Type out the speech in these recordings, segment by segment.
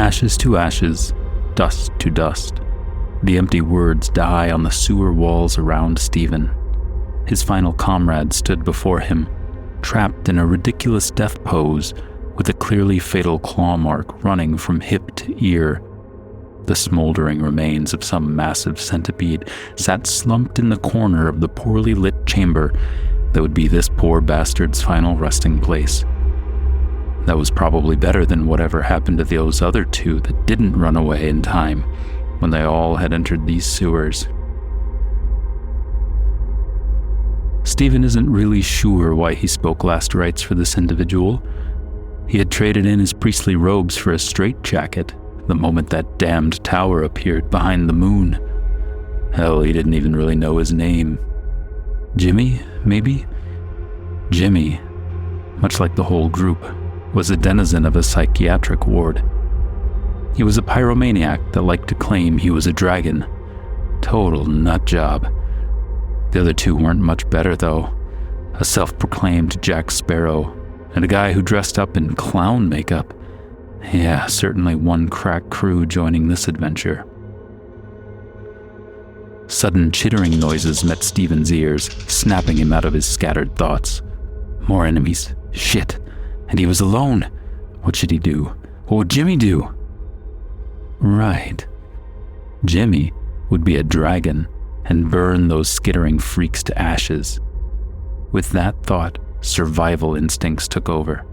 Ashes to ashes, dust to dust. The empty words die on the sewer walls around Stephen. His final comrade stood before him, trapped in a ridiculous death pose with a clearly fatal claw mark running from hip to ear. The smoldering remains of some massive centipede sat slumped in the corner of the poorly lit chamber that would be this poor bastard's final resting place. That was probably better than whatever happened to those other two that didn't run away in time when they all had entered these sewers. Stephen isn't really sure why he spoke last rites for this individual. He had traded in his priestly robes for a straitjacket the moment that damned tower appeared behind the moon. Hell, he didn't even really know his name. Jimmy, maybe? Jimmy, much like the whole group, was a denizen of a psychiatric ward. He was a pyromaniac that liked to claim he was a dragon. Total nut job. The other two weren't much better, though. A self-proclaimed Jack Sparrow, and a guy who dressed up in clown makeup. Yeah, certainly one crack crew joining this adventure. Sudden chittering noises met Stephen's ears, snapping him out of his scattered thoughts. More enemies. Shit. And he was alone. What should he do? What would Jimmy do? Right. Jimmy would be a dragon and burn those skittering freaks to ashes. With that thought, survival instincts took over.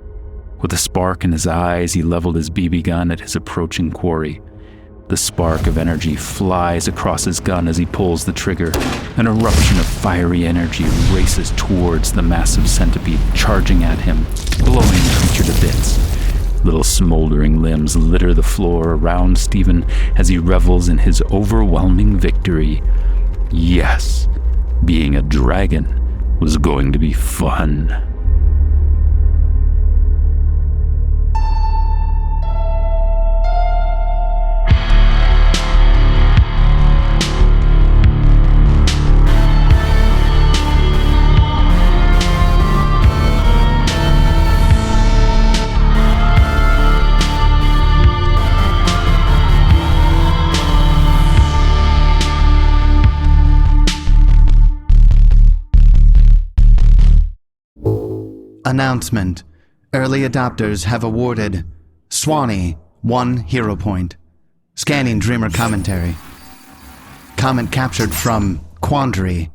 With a spark in his eyes, he leveled his BB gun at his approaching quarry. The spark of energy flies across his gun as he pulls the trigger. An eruption of fiery energy races towards the massive centipede, charging at him, blowing the creature to bits. Little smoldering limbs litter the floor around Stephen as he revels in his overwhelming victory. Yes, being a dragon was going to be fun. Announcement. Early adopters have awarded S1E 1 hero point. Scanning Dreamer commentary. Comment captured from Quandary.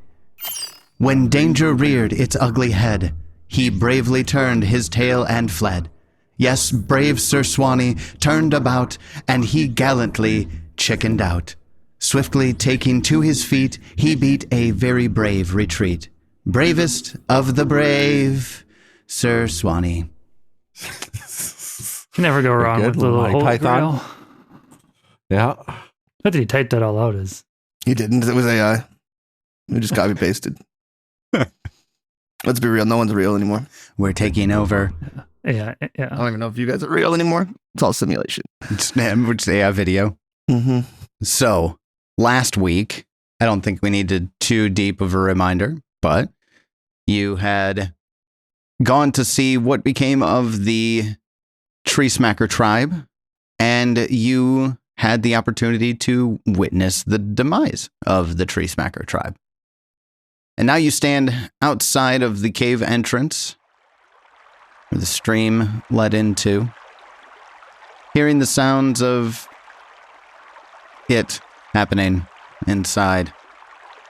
When danger reared its ugly head, he bravely turned his tail and fled. Yes, brave Sir S1E turned about, and he gallantly chickened out. Swiftly taking to his feet, he beat a very brave retreat. Bravest of the brave, Sir S1E. Can never go wrong with the little holy Python. grail. Yeah. What did he type that all out as? He didn't. It was AI. We just copy pasted. Let's be real. No one's real anymore. We're taking over. Yeah. I don't even know if you guys are real anymore. It's all simulation. It's AI video. Mm-hmm. So, last week, I don't think we needed too deep of a reminder, but you had gone to see what became of the Treesmacker Tribe, and you had the opportunity to witness the demise of the Treesmacker Tribe. And now you stand outside of the cave entrance, where the stream led into, hearing the sounds of it happening inside,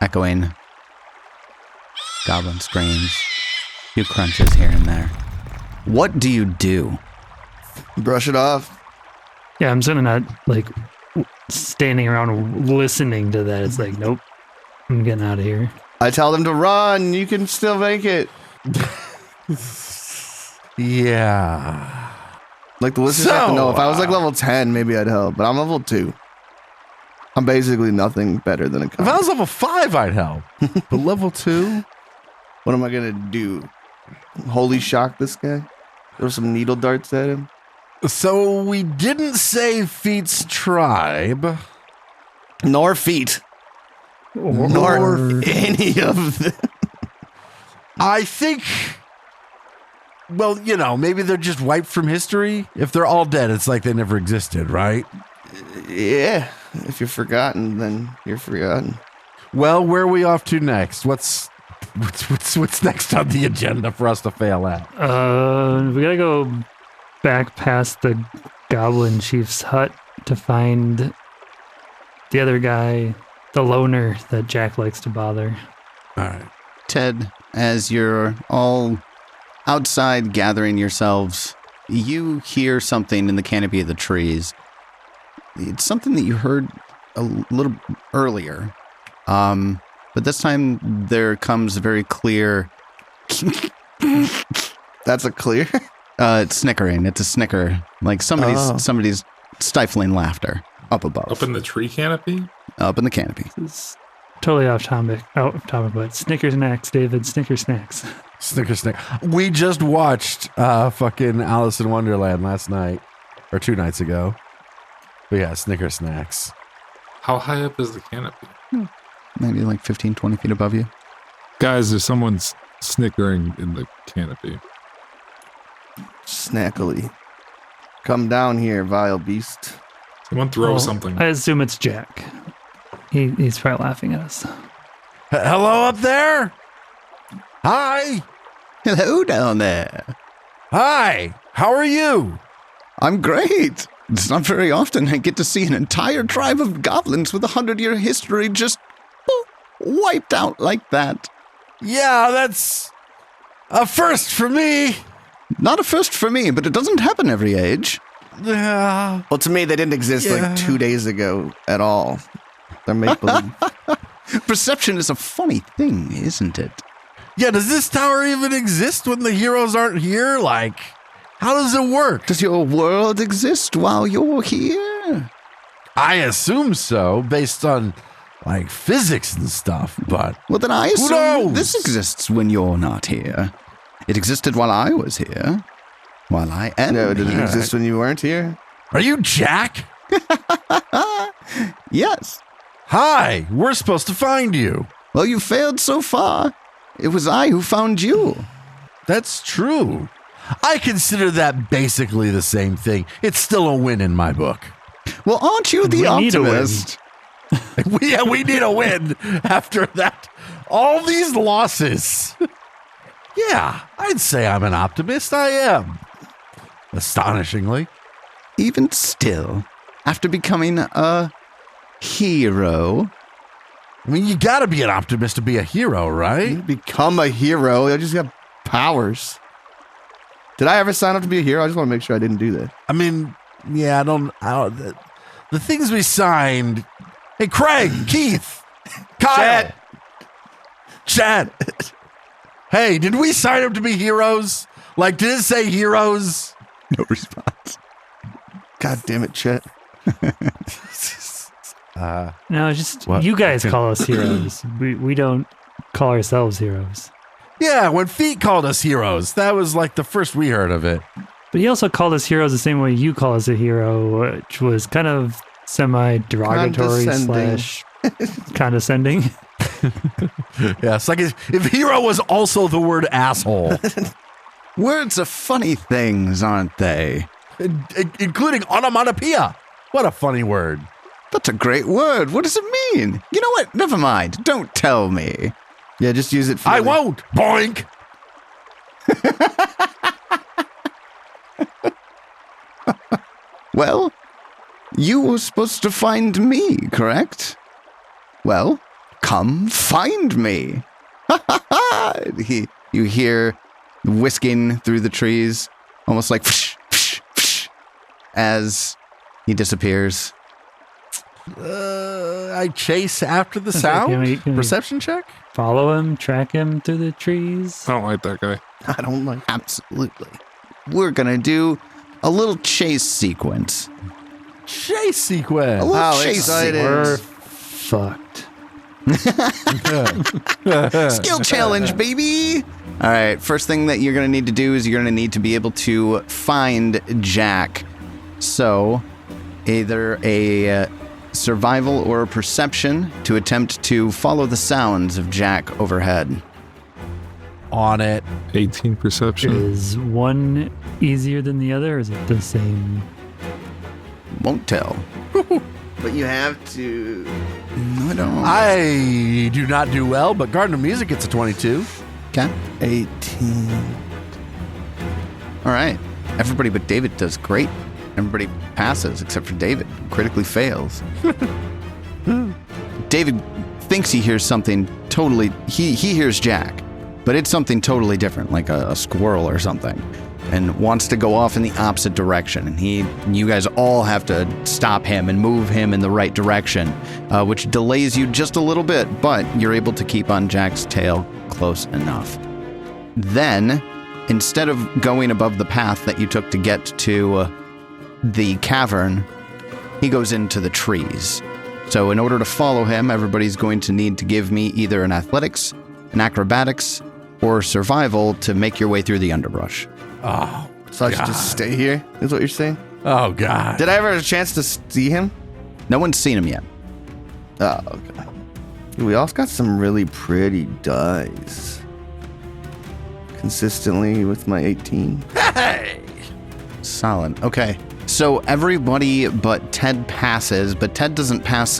echoing goblin screams, few crunches here and there. What do you do? Brush it off. Yeah, I'm certainly not like standing around listening to that. It's like, nope, I'm getting out of here. I tell them to run. You can still make it. Yeah. Like the listeners have to know. If I was like level 10, maybe I'd help. But I'm level 2. I'm basically nothing better than a cop. If I was level 5, I'd help. But level 2? What am I going to do? Holy shock this guy? Throw some needle darts at him? So we didn't say Feet's tribe. Nor feet. Nor any of them. I think Well, maybe they're just wiped from history. If they're all dead, it's like they never existed, right? Yeah. If you're forgotten, then you're forgotten. Well, where are we off to next? What's next on the agenda for us to fail at? We gotta go back past the Goblin Chief's hut to find the other guy, the loner that Jack likes to bother. All right. Ted, as you're all outside gathering yourselves, you hear something in the canopy of the trees. It's something that you heard a little earlier. But this time there comes a very clear... That's a clear? It's snickering. It's a snicker. Like somebody's stifling laughter up above. Up in the tree canopy? Up in the canopy. It's totally off topic, but Snicker snacks, David, Snicker snacks. Snicker snack. We just watched fucking Alice in Wonderland last night, or 2 nights ago. But yeah, Snicker snacks. How high up is the canopy? Maybe like 15, 20 feet above you. Guys, there's someone snickering in the canopy. Snackily. Come down here, vile beast. Someone throw something. I assume it's Jack. He's probably laughing at us. Hello up there? Hi. Hello down there. Hi. How are you? I'm great. It's not very often I get to see an entire tribe of goblins with 100-year history just wiped out like that. Yeah, that's a first for me. Not a first for me, but it doesn't happen every age. Yeah. Well, to me, they didn't exist like 2 days ago at all. They're make-believe. Perception is a funny thing, isn't it? Yeah, does this tower even exist when the heroes aren't here? Like, how does it work? Does your world exist while you're here? I assume so, based on, like, physics and stuff, but... Well, then I Who assume knows? this exists when you're not here. It existed while I was here. While I am No, did it here. exist when you weren't here? Are you Jack? Yes. Hi, we're supposed to find you. Well, you failed so far. It was I who found you. That's true. I consider that basically the same thing. It's still a win in my book. Well, aren't you the We need a win. optimist? we need a win after that. All these losses. Yeah, I'd say I'm an optimist. I am. Astonishingly. Even still, after becoming a hero, I mean, you gotta be an optimist to be a hero, right? You become a hero. I just got powers. Did I ever sign up to be a hero? I just want to make sure I didn't do that. I mean, yeah, I don't the things we signed. Hey, Craig, Keith, Kyle, Chad. Hey, did we sign up to be heroes? Like, did it say heroes? no response. God damn it, Chet. No, just What? you guys call us heroes. We don't call ourselves heroes. Yeah, when Feet called us heroes, that was like the first we heard of it. But he also called us heroes the same way you call us a hero, which was kind of semi-derogatory Condescending. / condescending. Yeah, it's like if hero was also the word asshole, Words are funny things, aren't they? including onomatopoeia. What a funny word. That's a great word. What does it mean? You know what? Never mind. Don't tell me. Yeah, just use it for I won't. Boink. Well, you were supposed to find me, correct? Well, come find me. You hear whisking through the trees, almost like whoosh, whoosh, whoosh, as he disappears. I chase after the sound. Can we Perception check? follow him, track him through the trees? I don't like that guy. I don't like. Absolutely. We're gonna do a little chase sequence. Chase sequence. A little How chase exciting. We're sequence. fucked. Skill challenge, baby! All right, first thing that you're going to need to do is you're going to need to be able to find Jack. So, either a survival or a perception to attempt to follow the sounds of Jack overhead. on it. 18 perception. Is one easier than the other, or is it the same? Won't tell. But you have to. No, I don't. I do not do well, but Garden of Music gets a 22. Okay. 18. All right. Everybody but David does great. Everybody passes except for David, who critically fails. David thinks he hears something totally... He hears Jack, but it's something totally different, like a squirrel or something, and wants to go off in the opposite direction. And you guys all have to stop him and move him in the right direction, which delays you just a little bit, but you're able to keep on Jack's tail close enough. Then, instead of going above the path that you took to get to the cavern, he goes into the trees. So in order to follow him, everybody's going to need to give me either an athletics, an acrobatics, or survival to make your way through the underbrush. Oh, So I should just stay here, is what you're saying? oh God. Did I ever have a chance to see him? No one's seen him yet. Oh, okay. We also got some really pretty dice. Consistently with my 18. Hey! Solid. Okay. So everybody but Ted passes, but Ted doesn't pass.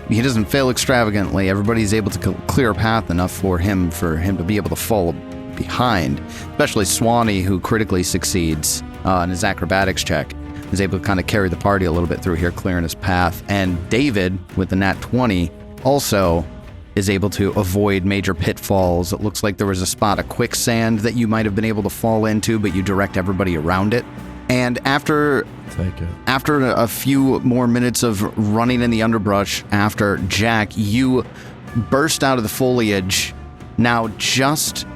He doesn't fail extravagantly. Everybody's able to clear a path enough for him to be able to fall behind. Especially S1E, who critically succeeds in his acrobatics check, is able to kind of carry the party a little bit through here, clearing his path. And David, with the nat 20, also is able to avoid major pitfalls. It looks like there was a spot of quicksand that you might have been able to fall into, but you direct everybody around it. And after a few more minutes of running in the underbrush after Jack, you burst out of the foliage, now just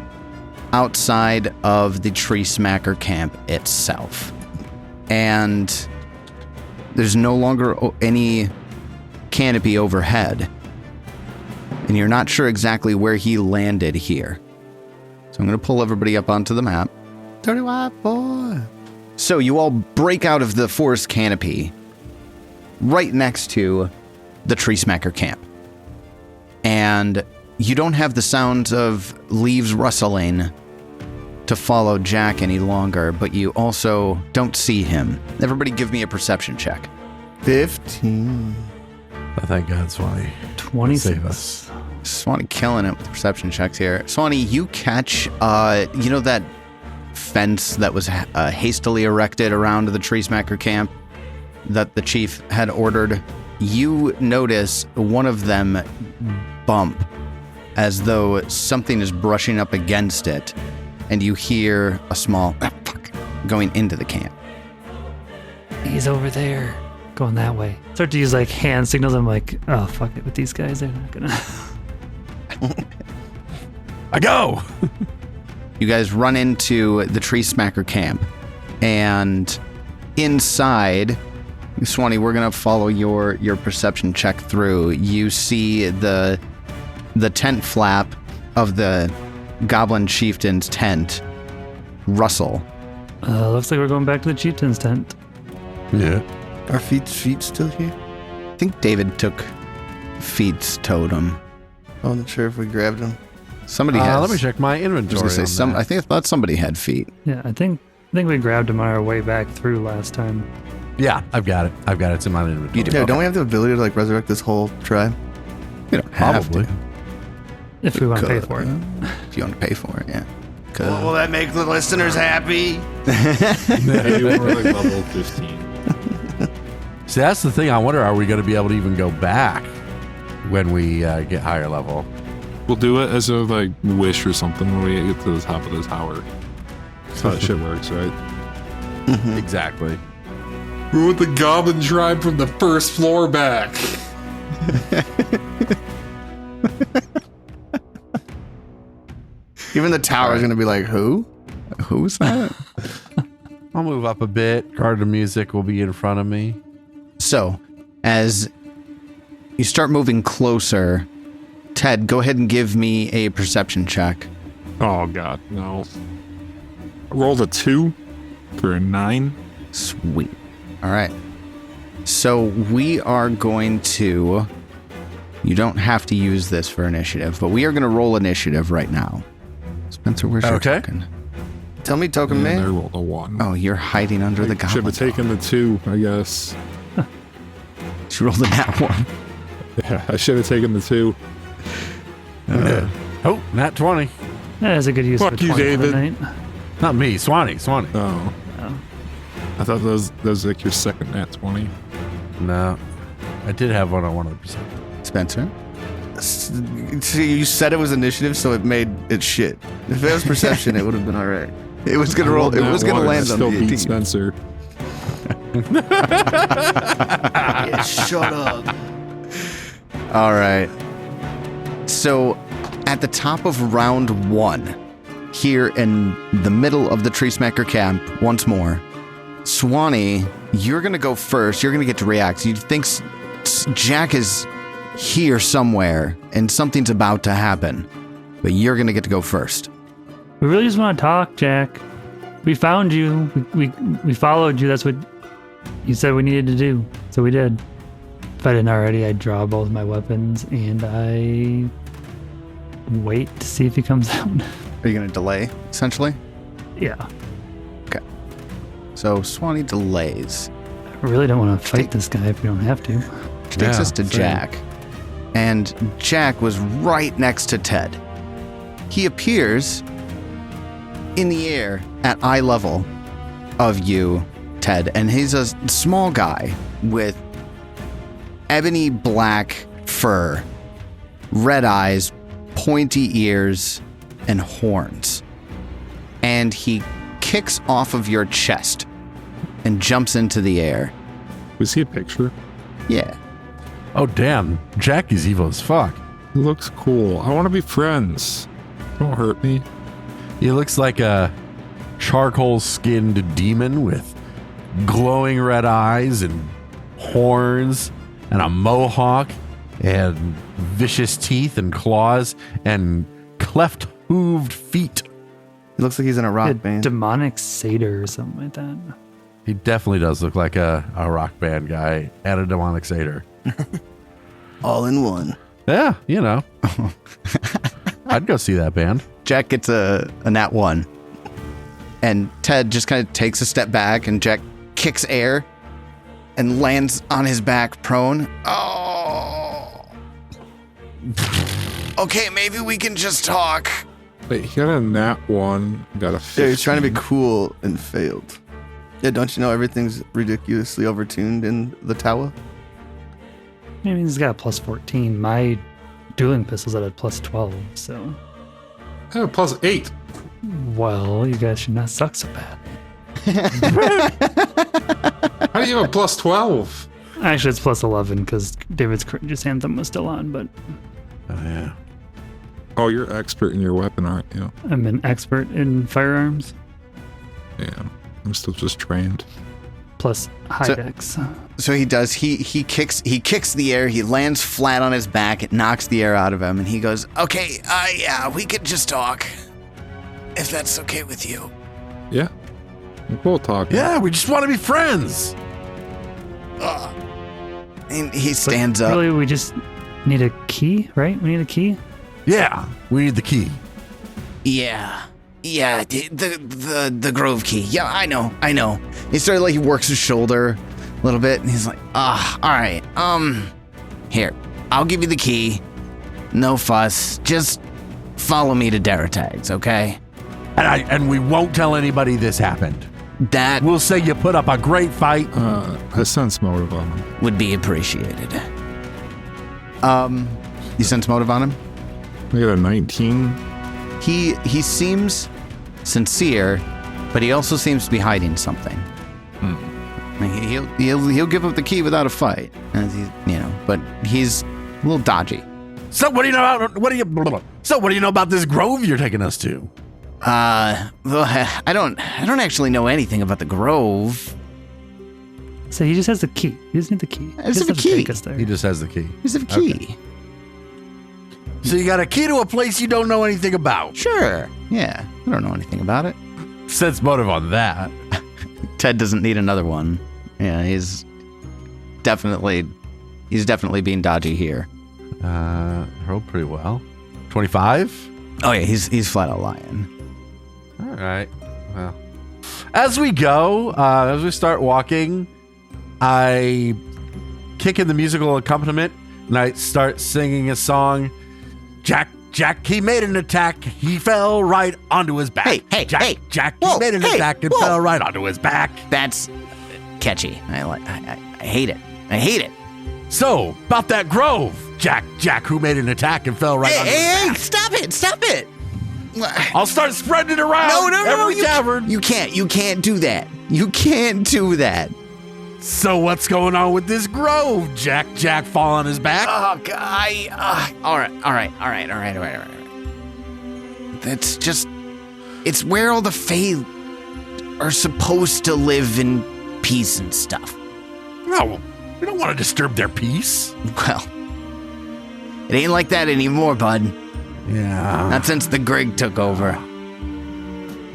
outside of the Treesmacker camp itself. And there's no longer any canopy overhead. And you're not sure exactly where he landed here. So I'm going to pull everybody up onto the map. Dirty white boy. So you all break out of the forest canopy right next to the Treesmacker camp. And you don't have the sounds of leaves rustling to follow Jack any longer, but you also don't see him. Everybody give me a perception check. 15. Oh, thank God, Swanee. 26. Save us. S1E killing it with perception checks here. S1E, you catch, that fence that was hastily erected around the Treesmacker camp that the chief had ordered. You notice one of them bump as though something is brushing up against it, and you hear a small going into the camp. He's over there, going that way. Start to use like hand signals. I'm like, oh fuck it with these guys. They're not gonna. I go. You guys run into the Treesmacker camp, and inside, S1E, we're gonna follow your perception check through. You see the tent flap of the Goblin Chieftain's tent rustle. Looks like we're going back to the chieftain's tent. Yeah. Are feet still here? I think David took Feet's totem. I'm not sure if we grabbed them. Somebody has. Let me check my inventory. I was gonna say I thought somebody had feet. Yeah, I think we grabbed him on our way back through last time. Yeah, I've got it. It's in my inventory. You do. Yeah, Okay. don't we have the ability to like resurrect this whole tribe? You don't have Probably. to. If we want to pay Could. for it. If you want to pay for it, yeah. Could. Will that make the listeners happy? Maybe we're like level 15. See, that's the thing. I wonder, are we going to be able to even go back when we get higher level? We'll do it as a like wish or something when we get to the top of the tower. That's how that shit works, right? Exactly. We want the Goblin Tribe from the first floor back. Even the tower is going to be like, who? Who's that? I'll move up a bit. Garden of Music will be in front of me. So, as you start moving closer, Ted, go ahead and give me a perception check. Oh god, no. I rolled a 2 for a 9. Sweet. All right. So we are going to... You don't have to use this for initiative, but we are going to roll initiative right now. Spencer, where's your token? Tell me, token And I man. rolled a 1. Oh, you're hiding under the goblin. Should have taken the 2, I guess. She rolled a nat 1. Yeah, I should have taken the 2. Oh, nat 20. That is a good use Fuck of you, 20 for the David. night. Not me, Swanee. Oh. I thought that was like your second nat 20. No, I did have one on 100%. Spencer? See, you said it was initiative, so it made it shit. If it was perception, it would have been all right. It was gonna roll. It was gonna land on still the beat 18. Spencer. Yeah, shut up. All right. So, at the top of round 1, here in the middle of the Treesmacker camp, once more, Swanee, you're going to go first. You're going to get to react. You think Jack is here somewhere and something's about to happen, but you're going to get to go first. We really just want to talk, Jack. We found you. We followed you. That's what you said we needed to do. So we did. If I didn't already, I'd draw both my weapons and I wait to see if he comes out. Are you going to delay, essentially? Yeah. Okay. So Swanee delays. I really don't want to fight this guy if we don't have to. Which takes us to same. Jack. And Jack was right next to Ted. He appears in the air at eye level of you, Ted, and he's a small guy with ebony black fur, red eyes, pointy ears, and horns. And he kicks off of your chest and jumps into the air. Was he a picture? Yeah. Oh, damn. Jack is evil as fuck. He looks cool. I want to be friends. Don't hurt me. He looks like a charcoal-skinned demon with glowing red eyes and horns and a mohawk and vicious teeth and claws and cleft-hooved feet. He looks like he's in a rock A band. demonic satyr or something like that. He definitely does look like a rock band guy and a demonic satyr. All in one. Yeah, you know. I'd go see that band. Jack gets a nat 1. And Ted just kind of takes a step back, and Jack kicks air and lands on his back prone. Oh. Okay, maybe we can just talk. Wait, he got a nat 1, got a 15. Yeah, he's trying to be cool and failed. Yeah, don't you know everything's ridiculously overtuned in the tower? I mean, he's got a plus 14. My dueling pistol's at a plus 12, so. I have a plus 8. Well, you guys should not suck so bad. How do you have a plus 12? Actually, it's plus 11 because David's courageous anthem was still on, but Oh, yeah. Oh, you're expert in your weapon, aren't you? I'm an expert in firearms. Yeah. I'm still just trained. Plus high dex. So he does. He kicks the air. He lands flat on his back. It knocks the air out of him, and he goes, "Okay, yeah, we could just talk, if that's okay with you." Yeah. We'll talk. Yeah, we just want to be friends. And he stands up. Really, we just need a key, right? We need a key. Yeah, we need the key. Yeah, the Grove key. Yeah, I know. He started he works his shoulder a little bit, and he's like, all right, here, I'll give you the key. No fuss. Just follow me to Daratags, okay? And we won't tell anybody this happened. That We'll say you put up a great fight. I sense motive on him. would be appreciated. You sense motive on him? I got a 19. He seems sincere, but he also seems to be hiding something. I mean, he'll give up the key without a fight, as but he's a little dodgy. So what do you know about this grove you're taking us to? Well, I don't actually know anything about the Grove. So he just has the key. He just needs the key. I just have a to key. take us there. He just has the key. He just have a key. So you got a key to a place you don't know anything about. Sure. Yeah, I don't know anything about it. Sense motive on that. Ted doesn't need another one. Yeah, he's definitely being dodgy here. Rolled pretty well. 25? Oh yeah, he's flat out lying. All right. Well, as we go, as we start walking, I kick in the musical accompaniment and I start singing a song. Jack, he made an attack. He fell right onto his back. Hey, Jack, Whoa, he made an attack and fell right onto his back. That's catchy. I hate it. I hate it. So, about that grove. Jack, who made an attack and fell right onto his back. Hey, stop it. I'll start spreading it around. No, every tavern. You can't do that. You can't do that. So what's going on with this grove? Jack fall on his back? Oh, God. All right. That's just, it's where all the Fae are supposed to live in peace and stuff. No, we don't want to disturb their peace. Well, it ain't like that anymore, bud. Yeah. Not since the Grig took over.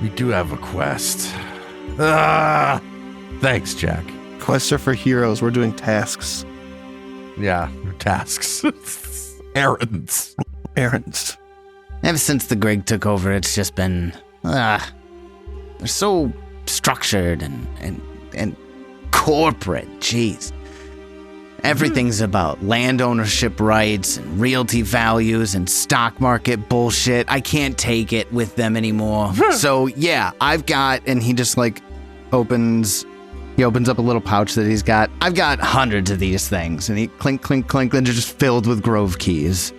We do have a quest. Thanks, Jack. Quests are for heroes. We're doing tasks. Yeah, tasks. Errands. Ever since the Grig took over, it's just been, they're so structured and corporate. Jeez. Everything's about land ownership rights and realty values and stock market bullshit. I can't take it with them anymore. So yeah, I've got, and he just like opens up a little pouch that he's got. I've got hundreds of these things, and he clink, and they're just filled with grove keys.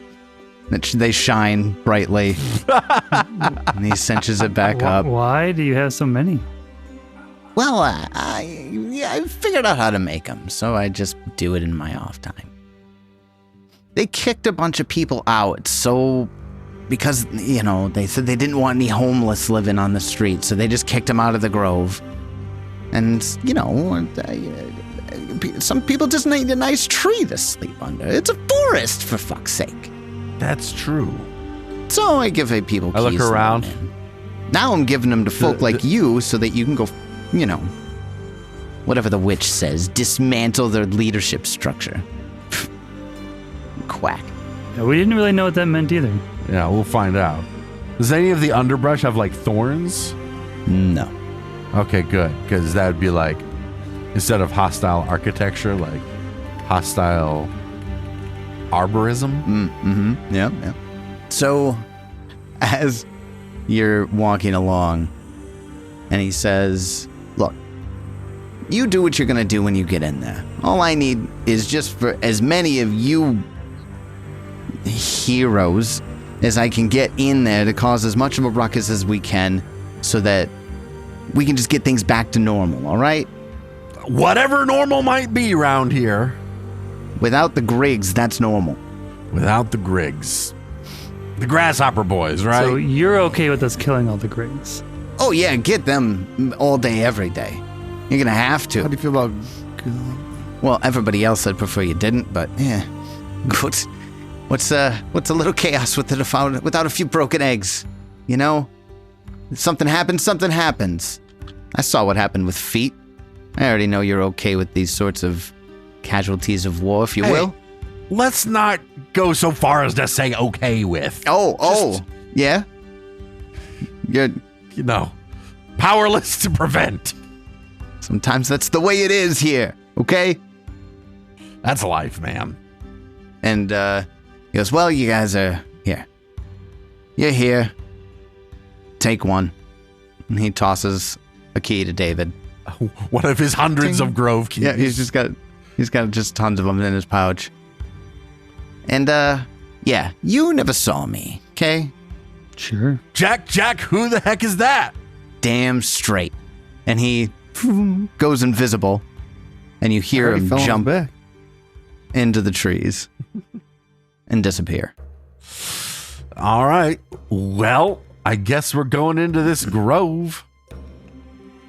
They shine brightly. And he cinches it back up. Why do you have so many? Well, I figured out how to make them, so I just do it in my off time. They kicked a bunch of people out, because, they said they didn't want any homeless living on the street, so they just kicked them out of the grove. And, some people just need a nice tree to sleep under. It's a forest, for fuck's sake. That's true. So I give people keys. I look around. Now I'm giving them to folk like you so that you can go, whatever the witch says, dismantle their leadership structure. Quack. Yeah, we didn't really know what that meant either. Yeah, we'll find out. Does any of the underbrush have, like, thorns? No. Okay, good. Because that would be, like, instead of hostile architecture, like, hostile arborism? Mm-hmm. Yeah. So, as you're walking along, and he says, look, you do what you're going to do when you get in there. All I need is just for as many of you heroes as I can get in there to cause as much of a ruckus as we can so that we can just get things back to normal, all right? Whatever normal might be around here. Without the Griggs, that's normal. Without the Griggs. The Grasshopper Boys, right? So you're okay with us killing all the Griggs? Oh, yeah, get them all day, every day. You're going to have to. How do you feel about... Well, everybody else I'd prefer you didn't, but yeah. What's a little chaos without a few broken eggs? If something happens. I saw what happened with feet. I already know you're okay with these sorts of casualties of war, if you will. Let's not go so far as to say okay with. Yeah? You're... powerless to prevent. Sometimes that's the way it is here, okay? That's life, man. And he goes, well, you guys are here. You're here. Take one. And he tosses a key to David. One of his hundreds of grove keys. Yeah, he's got just tons of them in his pouch. And yeah, you never saw me, okay? Sure. Jack, who the heck is that? Damn straight. And he goes invisible, and you hear him jump into the trees and disappear. All right. Well, I guess we're going into this grove.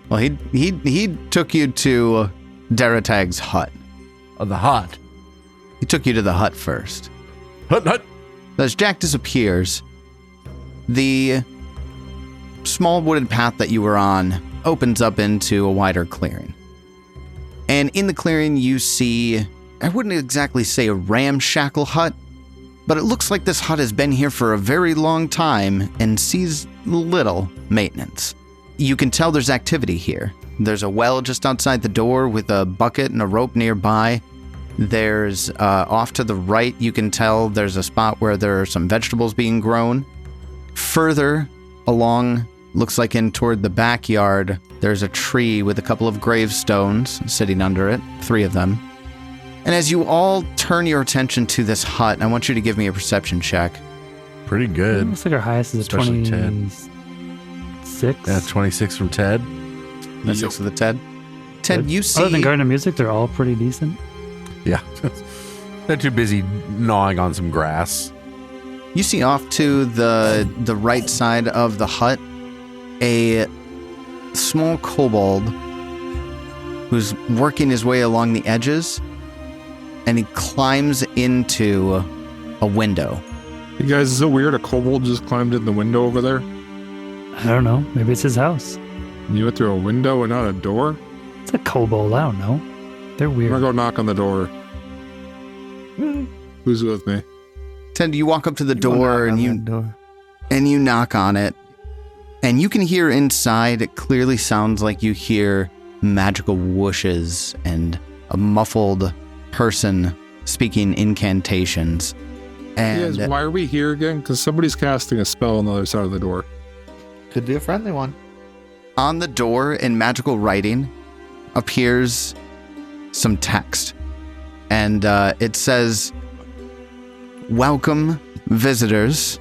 Well, he took you to Deratag's hut. The hut. He took you to the hut first. Hut. As Jack disappears, the small wooded path that you were on opens up into a wider clearing. And in the clearing, you see, I wouldn't exactly say a ramshackle hut, but it looks like this hut has been here for a very long time and sees little maintenance. You can tell there's activity here. There's a well just outside the door with a bucket and a rope nearby. There's, off to the right, you can tell there's a spot where there are some vegetables being grown. Further along, looks like in toward the backyard, there's a tree with a couple of gravestones sitting under it, 3 of them. And as you all turn your attention to this hut, I want you to give me a perception check. Pretty good. Looks like our highest is Especially 26. Yeah, 26 from Ted. That's 6 with the Ted. Ted, you see... Other than Garden of Music, they're all pretty decent. Yeah. They're too busy gnawing on some grass. You see off to the right side of the hut a small kobold who's working his way along the edges, and he climbs into a window. Hey guys, is it weird a kobold just climbed in the window over there? I don't know. Maybe it's his house. You went through a window and not a door? It's a kobold. I don't know. They're I'm weird. gonna go knock on the door. Who's with me? Ted, you walk up to the door and you knock on it, and you can hear inside. It clearly sounds like you hear magical whooshes and a muffled person speaking incantations. And Guys, why are we here again? Because somebody's casting a spell on the other side of the door. Could be a friendly one. on the door in magical writing appears some text. And it says, "Welcome, visitors.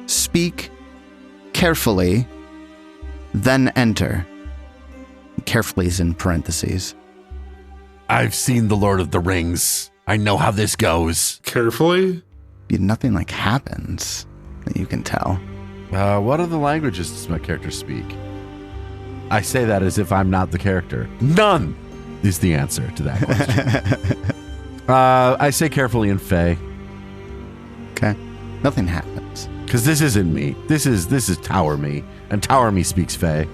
Speak carefully, then enter." Carefully is in parentheses. I've seen The Lord of the Rings. I know how this goes. Carefully? Nothing like happens that you can tell. What other languages does my character speak? I say that as if I'm not the character. None is the answer to that question. I say carefully in Fae. Okay. Nothing happens. Because this isn't me. This is Tower Me. And Tower Me speaks Fae.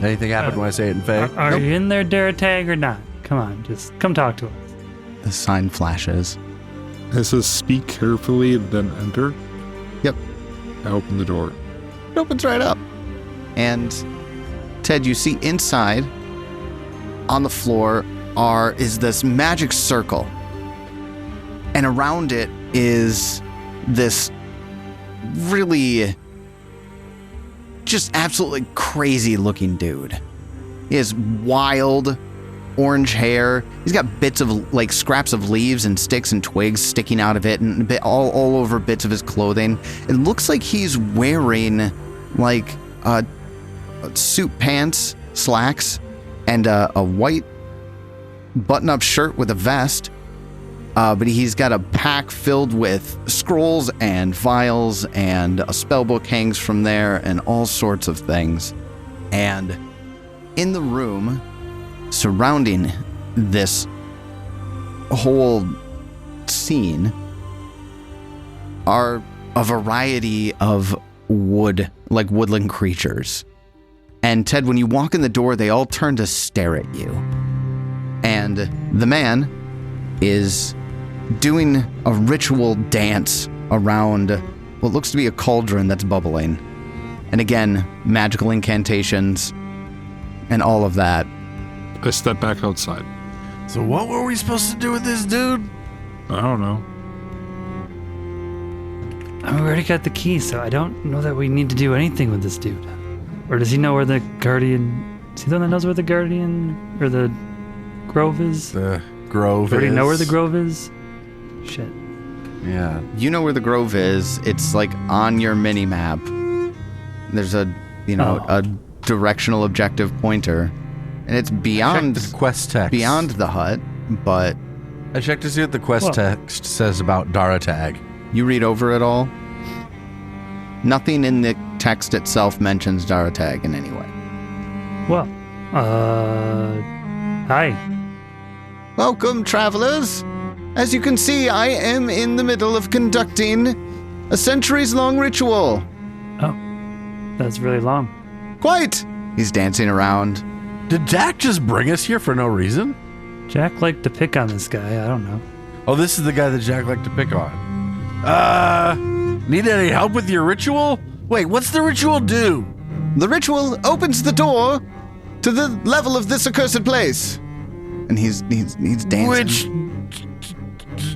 Anything happen when I say it in Fae? Are Nope. you in there, Daratag, or not? Come on, just come talk to us. The sign flashes. It says speak carefully, then enter. Yep. I open the door. It opens right up. And Ted, you see inside on the floor is this magic circle. And around it is this really just absolutely crazy looking dude. He has wild orange hair. He's got bits of like scraps of leaves and sticks and twigs sticking out of it, and a bit all over bits of his clothing. It looks like he's wearing like suit pants, slacks, and a white button-up shirt with a vest. But he's got a pack filled with scrolls and vials, and a spellbook hangs from there, and all sorts of things. And in the room, surrounding this whole scene, are a variety of woodland creatures. And Ted, when you walk in the door, they all turn to stare at you. And the man is doing a ritual dance around what looks to be a cauldron that's bubbling. And again, magical incantations and all of that. I step back outside. So what were we supposed to do with this dude? I don't know. I mean, we already got the key, so I don't know that we need to do anything with this dude. Or does he know where the guardian... Is he the one that knows where the guardian... or the grove is? The grove Already is... know where the grove is? Shit. Yeah. You know where the grove is. It's like on your mini map. There's a directional objective pointer. And it's beyond the quest text. beyond the hut, but I checked to see what the quest text says about Daratag. you read over it all. Nothing in the text itself mentions Daratag in any way. Well, hi. Welcome, travelers. As you can see, I am in the middle of conducting a centuries-long ritual. Oh, that's really long. Quite. He's dancing around. Did Jack just bring us here for no reason? Jack liked to pick on this guy. I don't know. Oh, this is the guy that Jack liked to pick on. Need any help with your ritual? Wait, what's the ritual do? The ritual opens the door to the level of this accursed place. And he's dancing. Which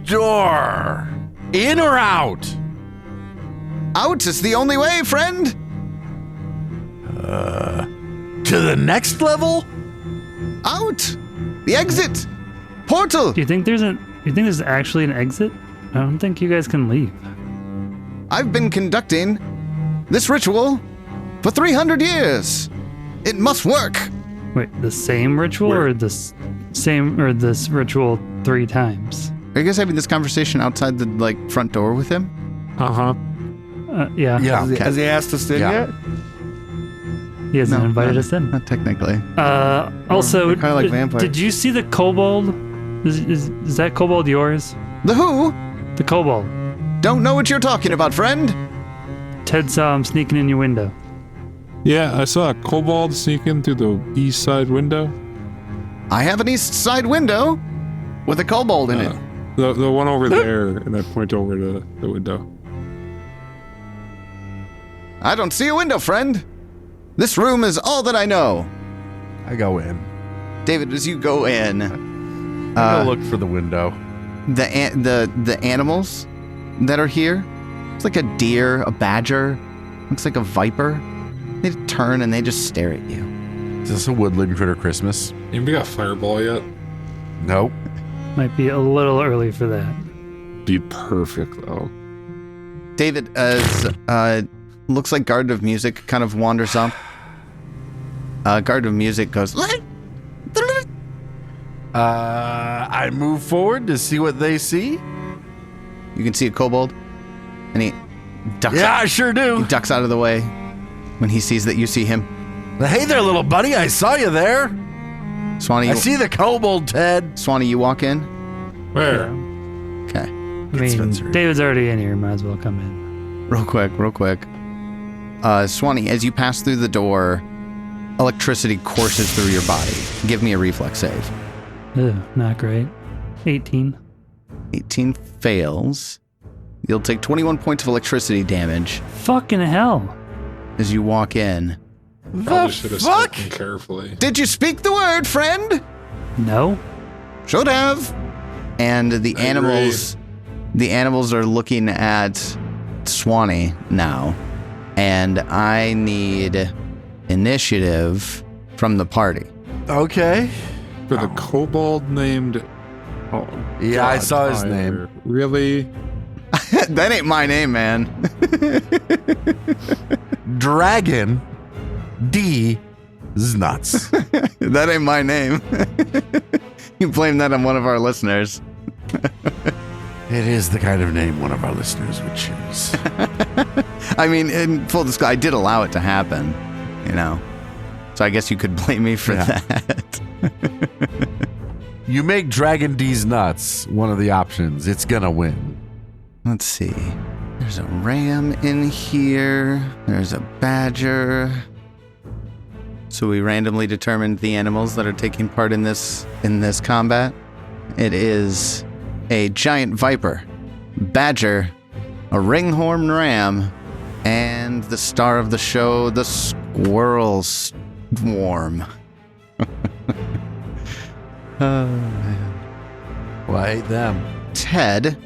door? In or out? Out is the only way, friend. To the next level? Out. The exit. Portal. Do you think there's actually an exit? I don't think you guys can leave. I've been conducting this ritual for 300 years. It must work. Wait, the same ritual or this ritual 3 times? Are you guys having this conversation outside the front door with him? Uh-huh. Yeah. Yeah. Has he asked us in yet? He hasn't invited us in. Not technically. Also, They're kinda like vampires. did you see the kobold? Is that kobold yours? The who? The kobold. Don't know what you're talking about, friend. Ted saw him sneaking in your window. Yeah, I saw a kobold sneaking through the east side window. I have an east side window with a kobold in it. The one over there, and I point over to the window. I don't see a window, friend. This room is all that I know. I go in. David, as you go in, I go look for the window. the animals that are here, it's like a deer, a badger, looks like a viper. They turn and they just stare at you. Is this a woodland critter Christmas? Anybody got fireball yet? Nope. Might be a little early for that. Be perfect though. David, as looks like Guard of Music kind of wanders up. Guard of Music goes. I move forward to see what they see. You can see a kobold, and he ducks. Yeah, I sure do. He ducks out of the way when he sees that you see him. Hey there, little buddy. I saw you there. Swanee, I see the kobold, Ted. Swanee, you walk in. Where? Okay, I mean, Spencer. David's already in here. Might as well come in. real quick. Swanee, as you pass through the door, electricity courses through your body. Give me a reflex save. Ugh, not great. 18. 18 fails. You'll take 21 points of electricity damage Fucking hell. as you walk in. Probably should have spoken carefully. Did you speak the word, friend? No? Should have. And the animals are looking at Swanee now. And I need initiative from the party. Okay. For the kobold named... Oh, Yeah, I God, saw his Tyler. name. Really? That ain't my name, man. Dragon D is nuts. That ain't my name. You blame that on one of our listeners. It is the kind of name one of our listeners would choose. I mean, in full disclosure, I did allow it to happen, you know. So I guess you could blame me for that. You make Dragon D's nuts one of the options. It's gonna win. Let's see. There's a ram in here. There's a badger. So we randomly determined the animals that are taking part in this combat. It is a giant viper, badger, a ringhorn ram, and the star of the show, the squirrel swarm. Oh, man. Well, I hate them. Ted,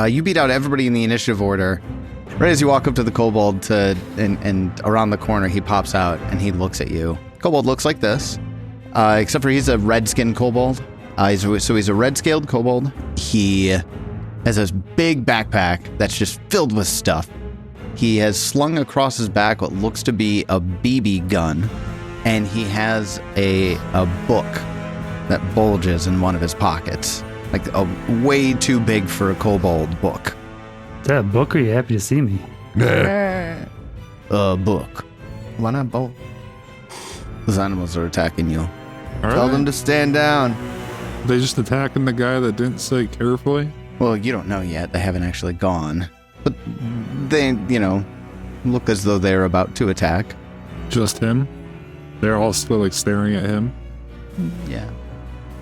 you beat out everybody in the initiative order. Right as you walk up to the kobold and around the corner, he pops out and he looks at you. Kobold looks like this, except for he's a red-skinned kobold. So he's a red-scaled kobold. He has this big backpack that's just filled with stuff. He has slung across his back what looks to be a BB gun, and he has a book that bulges in one of his pockets. Like a way too big for a kobold book. Is that a book or are you happy to see me? A book. Why not both? Those animals are attacking you. Tell them to stand down. They just attacking the guy that didn't say carefully? Well, you don't know yet. They haven't actually gone. But they, look as though they're about to attack. Just him? They're all still like staring at him? Yeah.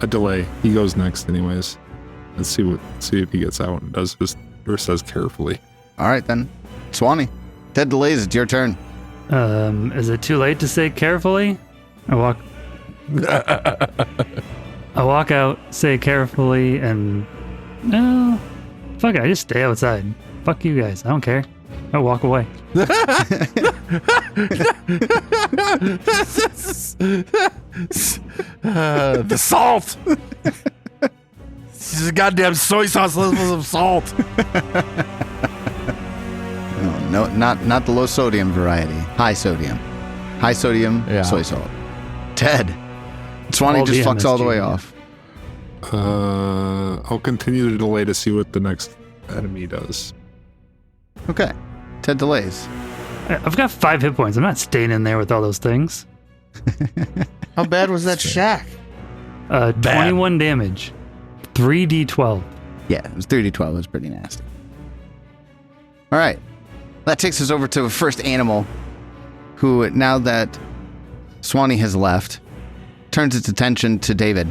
A delay. He goes next anyways. Let's see if he gets out and does this or says carefully. All right, then. S1E. Ted Delays, it's your turn. Is it too late to say carefully? I walk out, say carefully, and no, fuck it, I just stay outside. Fuck you guys, I don't care. I walk away. The salt. This is goddamn soy sauce levels of salt. No, not the low sodium variety. High sodium. High sodium soy salt. Ted. S1E All just the fucks all the way MSG, off. I'll continue to delay to see what the next enemy does. Okay. Ted Delays. I've got 5 hit points. I'm not staying in there with all those things. How bad was that shack? 21 damage. 3d12. Yeah, it was 3d12. It was pretty nasty. All right. That takes us over to the first animal who, now that S1E has left, turns its attention to David.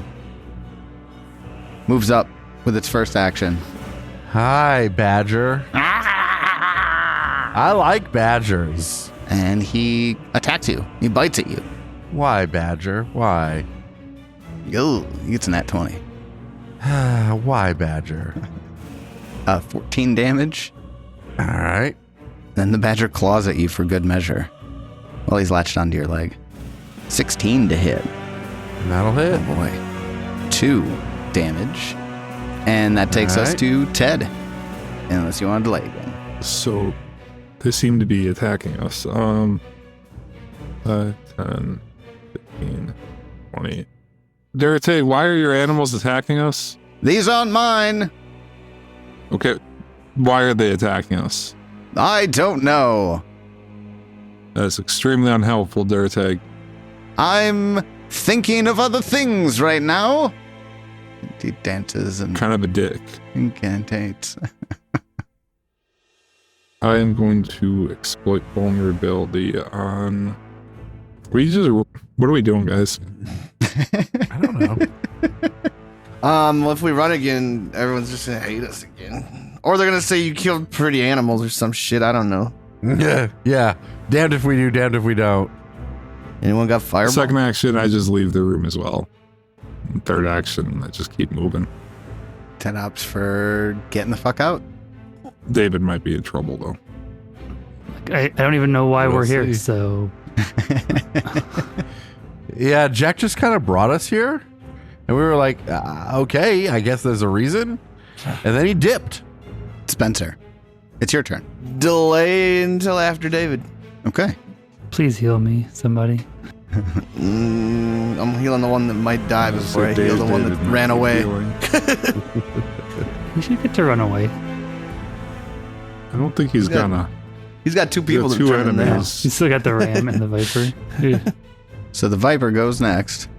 Moves up with its first action. Hi, Badger. I like badgers. And he attacks you. He bites at you. Why, Badger? Why? Yo, he gets an at 20. Why, Badger? 14 damage. All right. Then the badger claws at you for good measure. While he's latched onto your leg. 16 to hit. That'll hit. Oh boy. 2 damage. And that takes us to Ted. Unless you want to delay again. So they seem to be attacking us. 5, 10, 15, 20. Darate, why are your animals attacking us? These aren't mine. Okay, why are they attacking us? I don't know. That's extremely unhelpful, Darate. I'm thinking of other things right now. He dances and Kind of a dick. incantates. I am going to exploit vulnerability on... What are we doing, guys? I don't know. Well, if we run again, everyone's just gonna hate us again. Or they're gonna say you killed pretty animals or some shit, I don't know. Yeah. Damned if we do, damned if we don't. Anyone got fireball? Second action, I just leave the room as well. Third action, I just keep moving. Ted opts for getting the fuck out. David might be in trouble, though. I don't even know why We'll we're here, see. so... Yeah, Jack just kind of brought us here. And we were like, okay, I guess there's a reason. And then he dipped. Spencer, it's your turn. Delay until after David. Okay. Please heal me, somebody. I'm healing the one that might die before I heal the one that ran away. You should get to run away. I don't think he's got- gonna. He's got 2 people Got that 2 turn him down. enemies. You still got the ram and the viper. Dude, So the Viper goes next.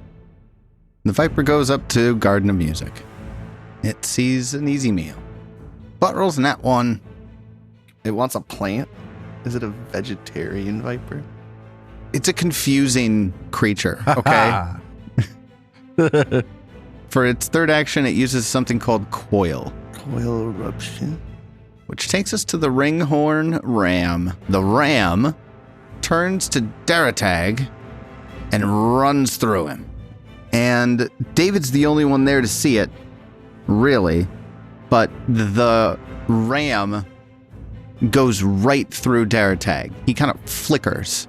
The Viper goes up to Garden of Music. It sees an easy meal. Butt rolls in that one. It wants a plant? Is it a vegetarian viper? It's a confusing creature, okay? For its third action, it uses something called Coil, Coil eruption. which takes us to the Ringhorn Ram. The ram turns to Daratag and runs through him. And David's the only one there to see it, really. But the ram goes right through Daratag. He kind of flickers,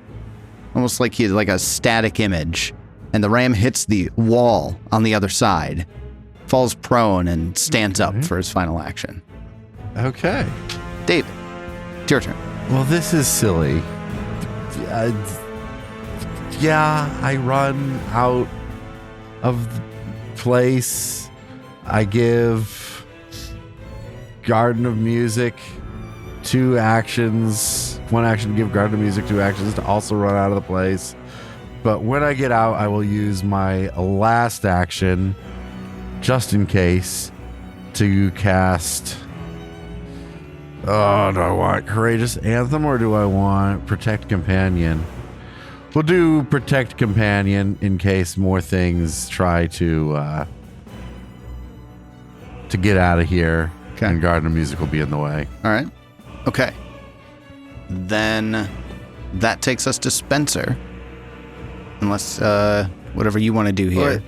almost like he's like a static image. And the ram hits the wall on the other side, falls prone, and stands up for his final action. Okay. David, it's your turn. Well, this is silly. Yeah, I run out of the place. I give Garden of Music 2 actions. 1 action to give Garden of Music, 2 actions to also run out of the place. But when I get out, I will use my last action, just in case, to cast... Oh, do I want Courageous Anthem or do I want Protect Companion? We'll do Protect Companion in case more things try to get out of here. Okay. And Garden of Music will be in the way. All right. Okay. Then that takes us to Spencer. Unless, whatever you want to do here.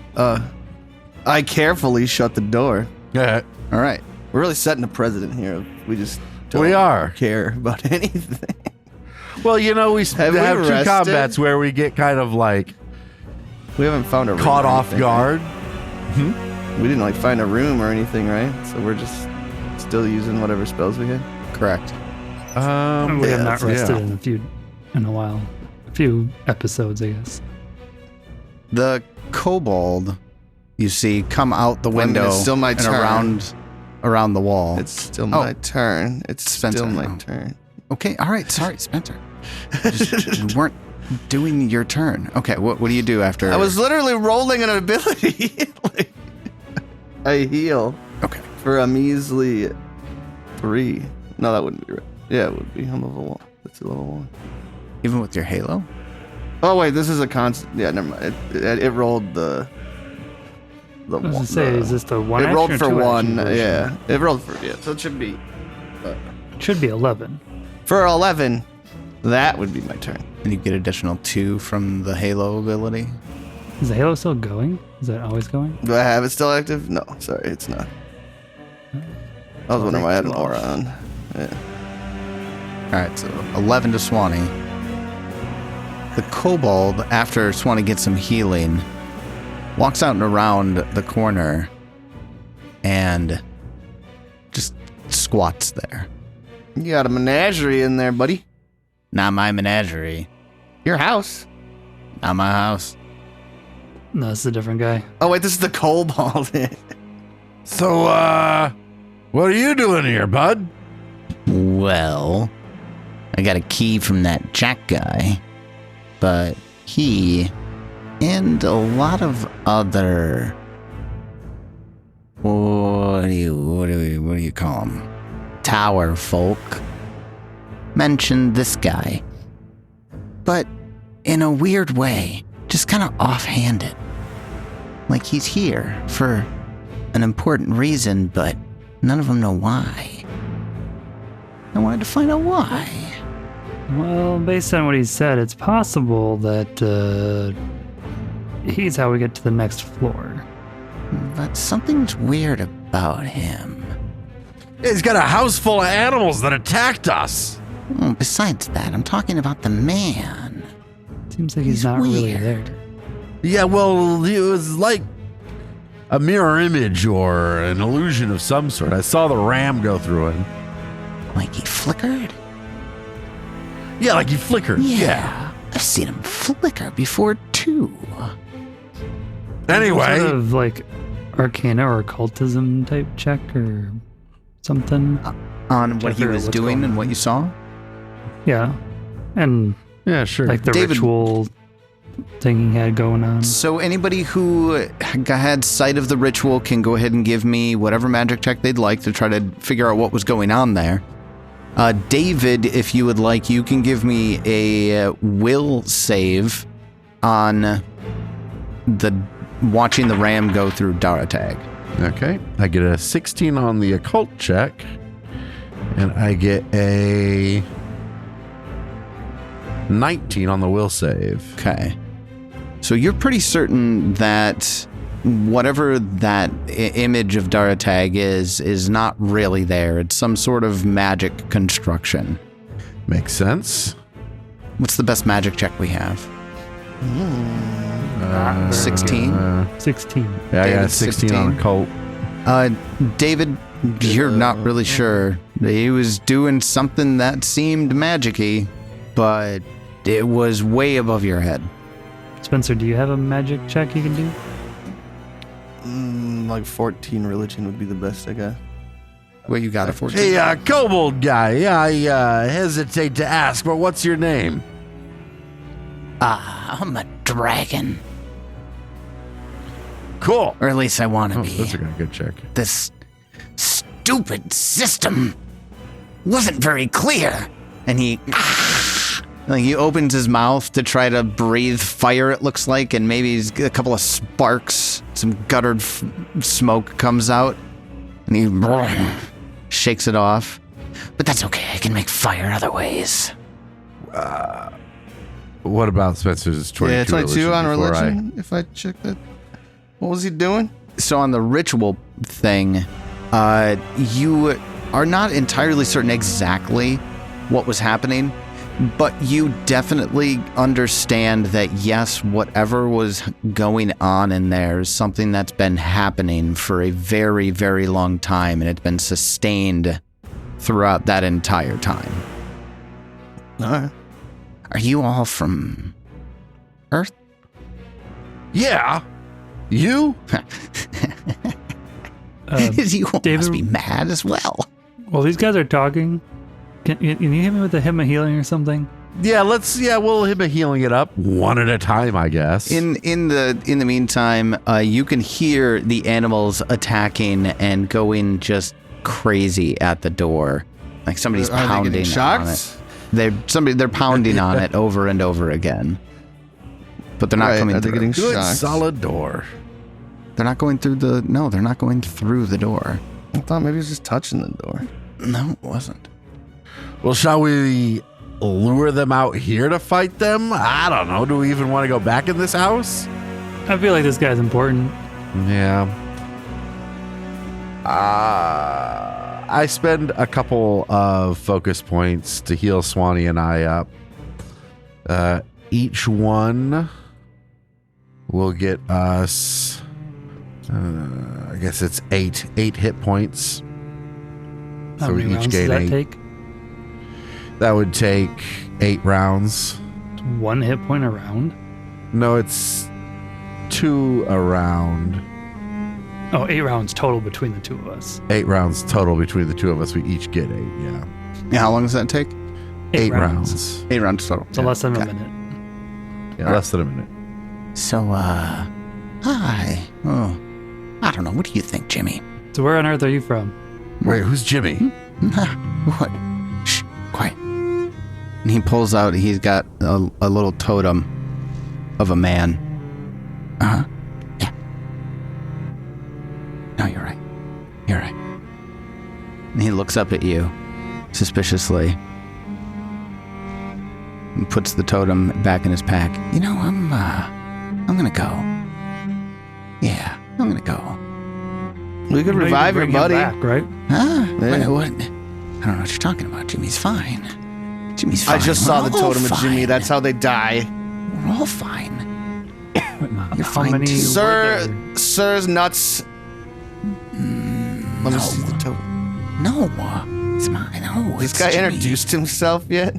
I carefully shut the door. Yeah, All right. We're really setting a precedent here. We just don't we are. care about anything. Well, you know, we have we two rested? combats where we get kind of like We haven't found a room caught or off anything, guard. right? We didn't like find a room or anything, right? So we're just still using whatever spells we had. Correct. We have not rested yeah. in a while. A few episodes, I guess. The kobold, you see, come out the window it's still my and turn. around the wall. It's still my turn. It's Spencer. still my Oh. turn. Okay, all right. Sorry, Spencer. We weren't doing your turn. Okay, what do you do after? I was literally rolling an ability. Like, I heal Okay. for a measly 3. No, that wouldn't be right. Yeah, it would be. I'm level 1. That's a level 1. Even with your halo? Oh wait, this is a constant. Yeah, never mind. It rolled the. I was gonna say, is this the one It action rolled or for two 1. action version? Yeah, it rolled for So it should be It should be 11. for 11. That would be my turn. And you get additional 2 from the halo ability. Is the Halo still going? Is that always going? Do I have it still active? No, sorry, it's not. I was wondering why I had an aura on. Yeah. All right, so 11 to Swanee. The kobold, after Swanee gets some healing, walks out and around the corner and just squats there. You got a menagerie in there, buddy. Not my menagerie. Your house. Not my house. No, this is a different guy. Oh wait, this is the kobold. So, what are you doing here, bud? Well, I got a key from that Jack guy, but he and a lot of other what do you call them? Tower folk mentioned this guy, but in a weird way, just kind of offhanded. Like he's here for an important reason, but none of them know why. I wanted to find out why. Well, based on what he said, it's possible that he's how we get to the next floor. But something's weird about him. He's got a house full of animals that attacked us. Oh, besides that, I'm talking about the man. Seems like he's not really there. Yeah, well, it was like a mirror image or an illusion of some sort. I saw the ram go through him. Like he flickered? Yeah, like he flickered. Yeah. I've seen him flicker before, too. Anyway. Sort of like arcana or occultism type check or something. On what he Check was what's doing going and on. what you saw? Yeah. And Yeah, sure. like the David- ritual thing he had going on. So anybody who had sight of the ritual can go ahead and give me whatever magic check they'd like to try to figure out what was going on there. David, if you would like, you can give me a will save on the watching the ram go through Daratag. Okay. I get a 16 on the occult check, and I get a 19 on the will save. Okay. So you're pretty certain that whatever that image of Daratag is not really there. It's some sort of magic construction. Makes sense. What's the best magic check we have? 16? 16. Yeah, I got a David, 16 on 16. occult. David, you're not really sure. He was doing something that seemed magic-y, but it was way above your head. Spencer, do you have a magic check you can do? Like 14 religion would be the best, I guess. Well, you got a 14. Hey, kobold guy. I hesitate to ask, but what's your name? I'm a dragon. Cool. Or at least I want to Oh, be. that's a good check. This stupid system wasn't very clear. And he opens his mouth to try to breathe fire, it looks like, and maybe a couple of sparks, some guttered smoke comes out, and he shakes it off. but that's okay. I can make fire other ways. What about Spencer's 22? Yeah, 22 on before religion. If I check that. What was he doing? So on the ritual thing, you are not entirely certain exactly what was happening, but you definitely understand that yes, whatever was going on in there is something that's been happening for a very, very long time, and it's been sustained throughout that entire time. All right. Are you all from Earth? Yeah. You? You all David- must be mad as well. Well, these guys are talking. Can you hit me with a hymn of healing or something? Yeah, we'll hit a healing it up one at a time, I guess. In the meantime, you can hear the animals attacking and going just crazy at the door, like somebody's Are they pounding getting on shocked? it. They're pounding on it over and over again, but they're not Right, coming are they through. getting Good shocked? solid door. They're not going through the. No, they're not going through the door. I thought maybe he was just touching the door. No, it wasn't. Well, shall we lure them out here to fight them? I don't know. Do we even want to go back in this house? I feel like this guy's important. Yeah. I spend a couple of focus points to heal Swanee and I up. Each one will get us, I guess it's eight hit points. How So we many each rounds gain does that 8. take? That would take 8 rounds. 1 hit point a round? No, it's 2 a round. Oh, 8 rounds total between the two of us. 8 rounds total between the two of us. We each get 8, yeah. Yeah, how long does that take? 8 rounds. 8 rounds total. So less than a Okay. minute. Yeah, less than a minute. So, hi. Oh, I don't know. What do you think, Jimmy? So where on earth are you from? Wait, who's Jimmy? What? Shh, quiet. And he pulls out, he's got a little totem of a man. Uh-huh. Yeah. No, you're right. You're right. And he looks up at you suspiciously and puts the totem back in his pack. You know, I'm gonna go. Yeah, I'm gonna go. We could You know you revive can your bring him buddy. back, right? Huh? Yeah. What? I don't know what you're talking about. Jimmy's fine. Jimmy's fine. I just saw the We're all totem of Jimmy. fine. That's how they die. We're all fine. You're How fine many too. Sir, were there? sir's nuts. Let me no. see the totem. No, it's mine. No, This it's guy Jimmy. introduced himself yet?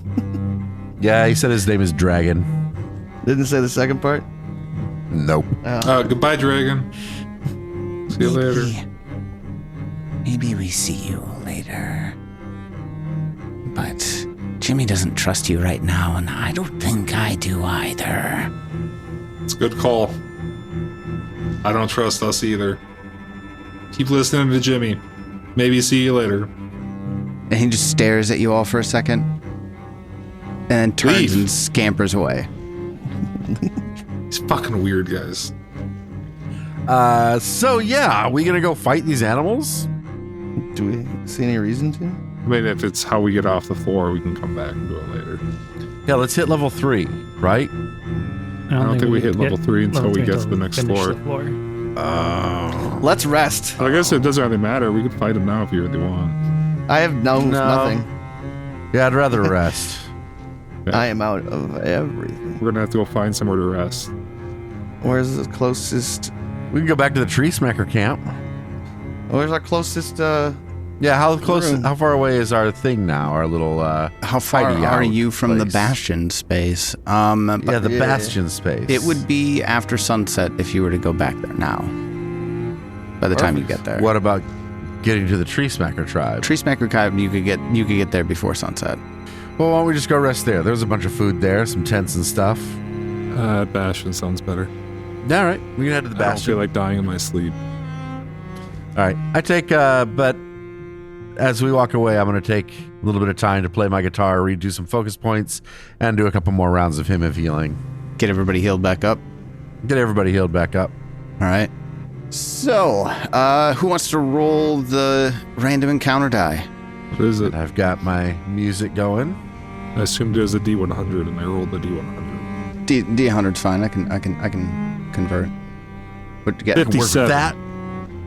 Yeah, he said his name is Dragon. Didn't say the second part? Nope. Goodbye, dragon. See you later. Maybe we see you later. But Jimmy doesn't trust you right now, and I don't think I do either. It's a good call. I don't trust us either. Keep listening to Jimmy. Maybe see you later. And he just stares at you all for a second, and then turns Leave. and scampers away. He's fucking weird, guys. So yeah, are we gonna go fight these animals? Do we see any reason to? I mean, if it's how we get off the floor, we can come back and do it later. Yeah, let's hit level 3, right? I don't think we hit can level 3 until level we 3 get to the next finish floor. the floor. Let's rest. I guess it doesn't really matter. We could fight him now if you really want. I have nothing. Yeah, I'd rather rest. I am out of everything. We're gonna have to go find somewhere to rest. Where's the closest? We can go back to the Treesmacker camp. Where's our closest? Yeah, how close? Room. How far away is our thing now? Our little How far hidey are out you from the place? Bastion space? Yeah, the Yeah. Bastion space. It would be after sunset if you were to go back there now. By the time you get there. What about getting to the Treesmacker Tribe? Treesmacker Tribe, you could get there before sunset. Well, why don't we just go rest there? There's a bunch of food there, some tents and stuff. Bastion sounds better. All right, we can head to the I don't Bastion. feel like dying in my sleep. All right, I take, but as we walk away, I'm going to take a little bit of time to play my guitar, redo some focus points, and do a couple more rounds of hymn of healing. Get everybody healed back up. Get everybody healed back up. All right. So, who wants to roll the random encounter die? What is it? And I've got my music going. I assumed it was a D100, and I rolled the D100. D100's fine. I can convert. What you get? 57. That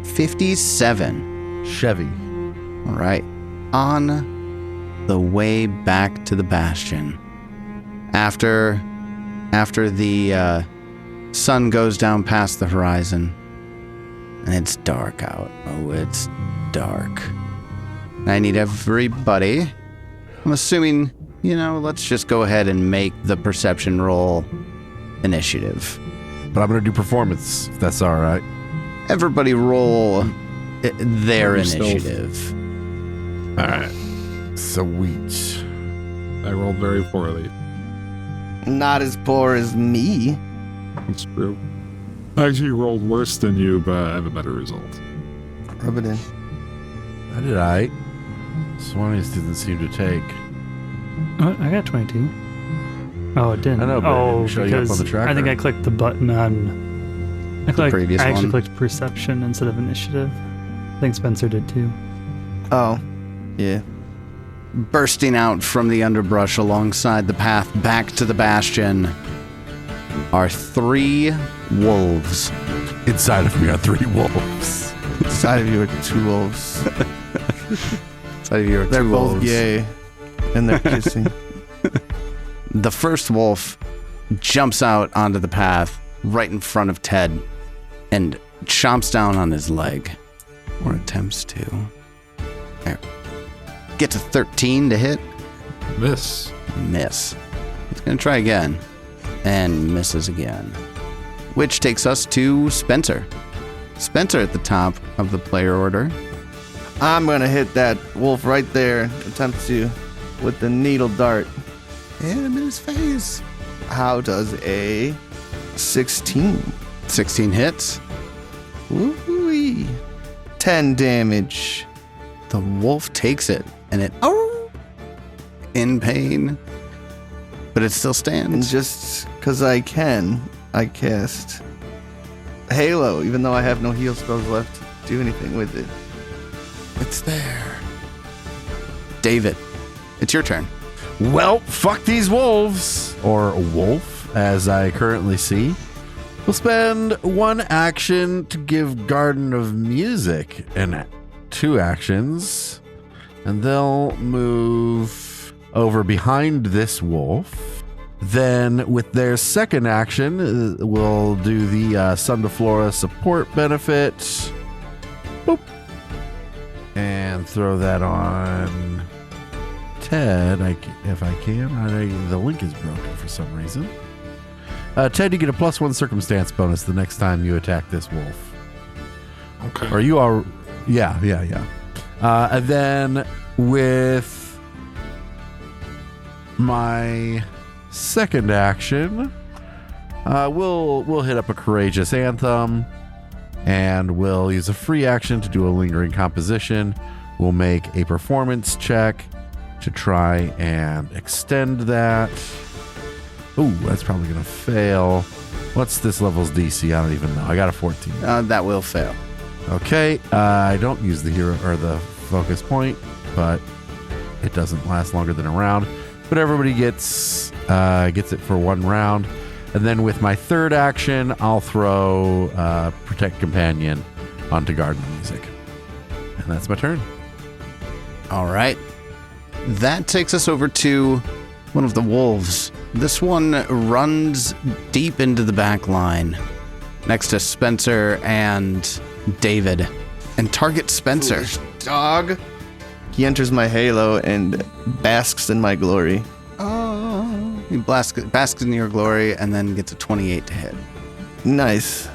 57. Chevy. All right. On the way back to the Bastion. After the sun goes down past the horizon, and it's dark out. Oh, it's dark. I need everybody. I'm assuming, let's just go ahead and make the perception roll initiative. But I'm going to do performance, if that's all right. Everybody roll their Roll stealth. initiative. All right. Sweet. I rolled very poorly. Not as poor as me. It's true. I actually rolled worse than you, but I have a better result. Rub it in. I did all right. Swannies didn't seem to take. I got 22. Oh, it didn't. I know, but it oh, didn't show you up because on the tracker. I think I clicked the button on. previous I actually one. clicked perception instead of initiative. I think Spencer did too. Oh, yeah. Bursting out from the underbrush alongside the path back to the Bastion are 3 wolves. Inside of me are 3 wolves. Inside of you are 2 wolves. Inside of you are 2 They're wolves. both gay. And they're kissing. The first wolf jumps out onto the path right in front of Ted and chomps down on his leg. Or attempts to. There. Gets a 13 to hit. Miss. Miss. He's going to try again. And misses again. Which takes us to Spencer. Spencer at the top of the player order. I'm going to hit that wolf right there. Attempt to with the needle dart. Hit him in his face. How does a 16? 16 hits. Woo-wee. 10 damage. The wolf takes it. And it... in pain. But it still And stands. just because I can, I cast Halo, even though I have no heal spells left to do anything with it. It's there. David, it's your turn. Well, fuck these wolves. Or wolf, as I currently see. We'll spend 1 action to give Garden of Music and 2 actions. And they'll move over behind this wolf. Then with their second action, we'll do the Sun to Flora support benefit. Boop. And throw that on Ted, if I can. The link is broken for some reason. Ted, you get a +1 circumstance bonus the next time you attack this wolf. Okay. Or you are... Yeah. And then with my second action, we'll hit up a Courageous Anthem, and we'll use a free action to do a Lingering Composition. We'll make a performance check to try and extend that. Ooh, that's probably going to fail. What's this level's DC? I don't even know. I got a 14. That will fail. Okay, I don't use the hero or the focus point, but it doesn't last longer than a round. But everybody gets it for 1 round. And then with my third action, I'll throw Protect Companion onto Garden Music. And that's my turn. All right. That takes us over to one of the wolves. This one runs deep into the back line next to Spencer and David and targets Spencer. Foolish dog. He enters my halo and basks in my glory. Oh. He basks in your glory and then gets a 28 to hit. Nice.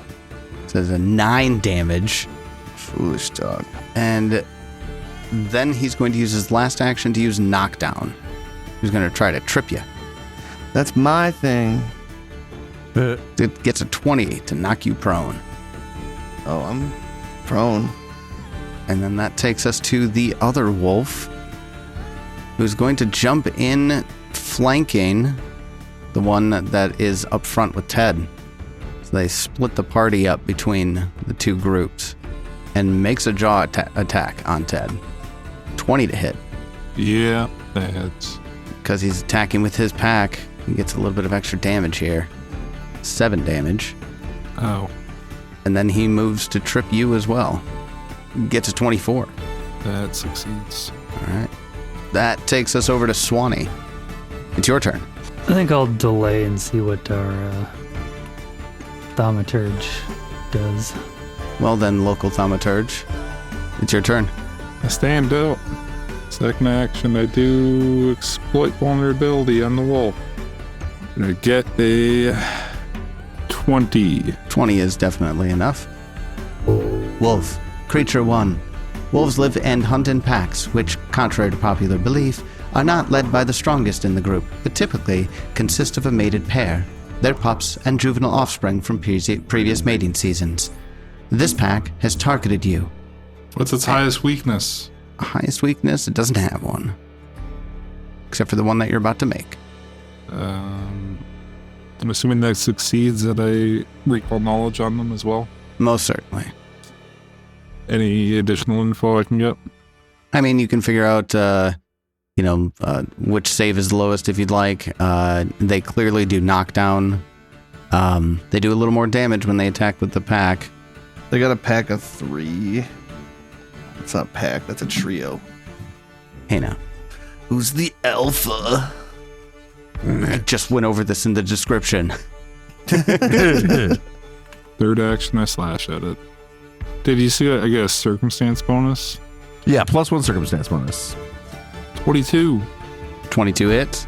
So there's a 9 damage. Foolish dog. And then he's going to use his last action to use knockdown. He's going to try to trip you. That's my thing. It gets a 28 to knock you prone. Oh, I'm prone. And then that takes us to the other wolf, who's going to jump in, flanking the one that is up front with Ted. So they split the party up between the 2 groups and makes a jaw attack on Ted. 20 to hit. Yeah, that hits. Because he's attacking with his pack, he gets a little bit of extra damage here. 7 damage. Oh, And then he moves to trip you as well. Gets a 24. that succeeds. All right. That takes us over to Swanee. It's your turn. I think I'll delay and see what our thaumaturge does. Well then, local thaumaturge. It's your turn. I stand up. Second action, I do exploit vulnerability on the wolf. I get a 20. 20 is definitely enough. Wolf. Creature 1. Wolves live and hunt in packs, which, contrary to popular belief, are not led by the strongest in the group, but typically consist of a mated pair, their pups, and juvenile offspring from previous mating seasons. This pack has targeted you. What's its highest weakness? Highest weakness? It doesn't have one. Except for the one that you're about to make. I'm assuming that succeeds that I recall knowledge on them as well. Most certainly. Any additional info I can get? I mean, you can figure out, which save is the lowest if you'd like. They clearly do knockdown. They do a little more damage when they attack with the pack. They got a pack of 3. It's not a pack, that's a trio. Hey now. Who's the alpha? I just went over this in the description. Third action, I slash at it. Did you see I get a circumstance bonus? Yeah, +1 circumstance bonus. 22. 22 hits.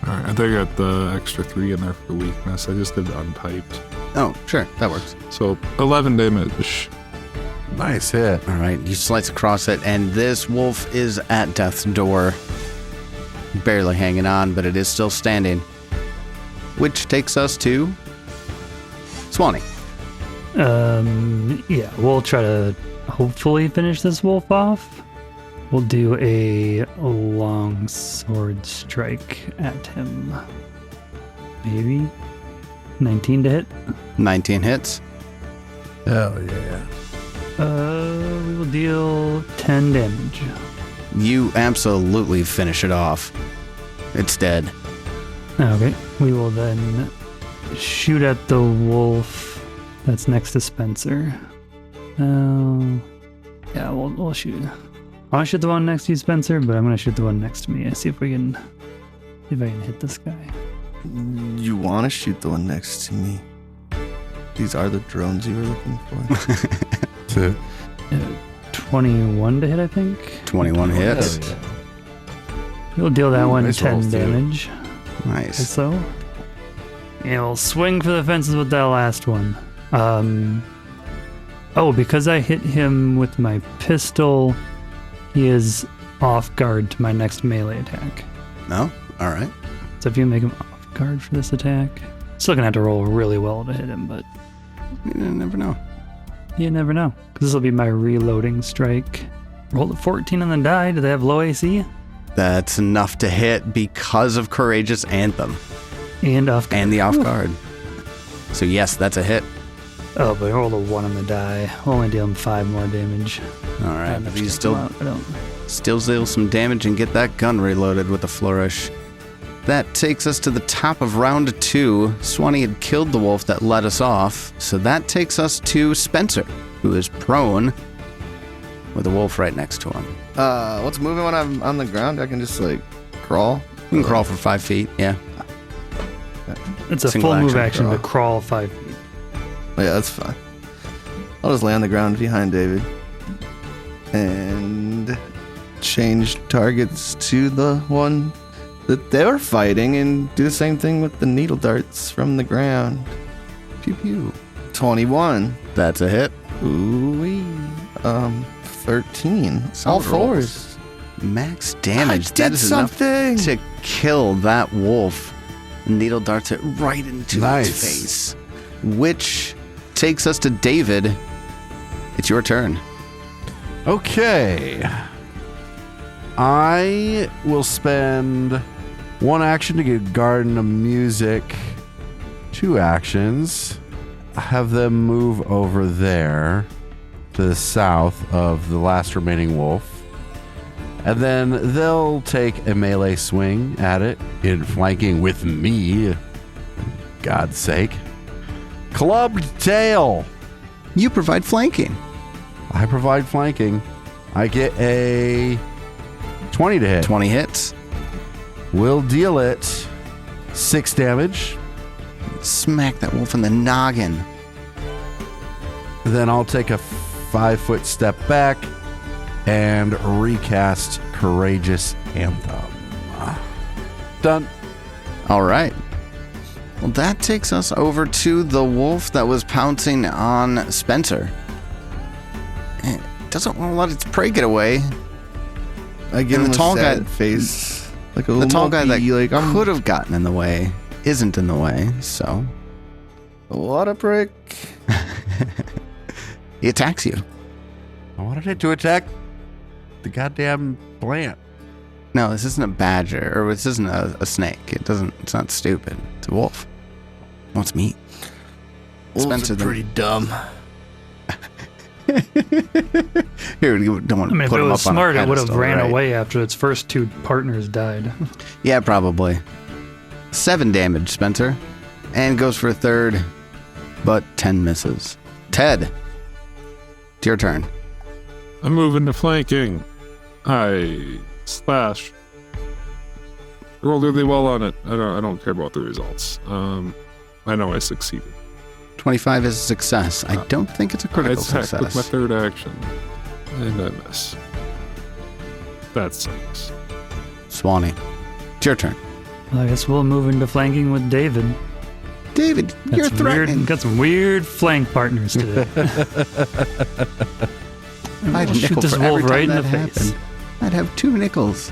Alright, I think I got the extra 3 in there for weakness. I just did untyped. Oh, sure, that works. So 11 damage. Nice hit. All right, you slice across it, and this wolf is at death's door. Barely hanging on, but it is still standing. Which takes us to Swanee. Yeah, we'll try to hopefully finish this wolf off. We'll do a long sword strike at him. Maybe 19 to hit. 19 hits. Hell yeah. We will deal 10 damage. You absolutely finish it off. It's dead. Okay, we will then shoot at the wolf that's next to Spencer. Yeah, we'll shoot. I want to shoot the one next to you, Spencer, but I'm going to shoot the one next to me. See if I can hit this guy. You want to shoot the one next to me? These are the drones you were looking for. 21 to hit, I think. 21 hits. Hell yeah. We'll deal that one nice 10 rolls, too. damage. Nice. So, and we'll swing for the fences with that last one. Because I hit him with my pistol, he is off guard to my next melee attack. No? All right. So if you make him off guard for this attack, still gonna have to roll really well to hit him, but You never know. you never know. Because this will be my reloading strike. Rolled a 14 on the die. Do they have low AC? That's enough to hit because of Courageous Anthem And off guard. and the off guard. So yes, that's a hit. Oh, but I rolled a 1 on the die. Only deal him 5 more damage. All right, I'm but just you gonna come still out. I don't. deal some damage and get that gun reloaded with a flourish. That takes us to the top of round 2. Swanee had killed the wolf that led us off, so that takes us to Spencer, who is prone with a wolf right next to him. What's moving when I'm on the ground? I can just crawl. You can crawl for 5 feet, yeah. It's a Single full move action action to crawl 5 feet. Oh, yeah, that's fine. I'll just lay on the ground behind David and change targets to the one that they were fighting and do the same thing with the needle darts from the ground. Pew pew. 21. That's a hit. Ooh-wee. 13. All Solid fours. Max damage. I That did is something. enough to kill that wolf. Needle darts it right into Nice. its face. Which takes us to David. It's your turn. Okay. I will spend 1 action to get Garden of Music. 2 actions. Have them move over there to the south of the last remaining wolf. And then they'll take a melee swing at it in flanking with me. God's sake. Clubbed tail. You provide flanking. I provide flanking. I get a 20 to hit. 20 hits. We'll deal it 6 damage. Smack that wolf in the noggin. Then I'll take a 5-foot step back and recast Courageous Anthem. Done. All right. Well, that takes us over to the wolf that was pouncing on Spencer. It doesn't want to let its prey get away. I give And him the a tall sad guy- face. Like a The tall guy that like, I'm could have gotten in the way isn't in the way, so what a prick. he attacks you. I wanted it to attack the goddamn plant. No, this isn't a badger, or this isn't a snake. It's not stupid. It's a wolf. It wants meat. Wolves are then- pretty dumb. Here, we don't want I to mean, if put it him was up on a smart, it would have pedestal, ran right? away after its first 2 partners died. Yeah, probably. 7 damage, Spencer. And goes for a third, but 10 misses. Ted, it's your turn. I'm moving to flanking. I slash. Rolled really well on it. I don't care about the results. I know I succeeded. 25 is a success. I don't think it's a I critical attack with my success. third action, and I miss. That sucks. Swanee, it's your turn. Well, I guess we'll move into flanking with David. David, you're threatening. Got some weird flank partners today. I'd We'll shoot nickel this for every wolf time right in that the face. happened. I'd have 2 nickels.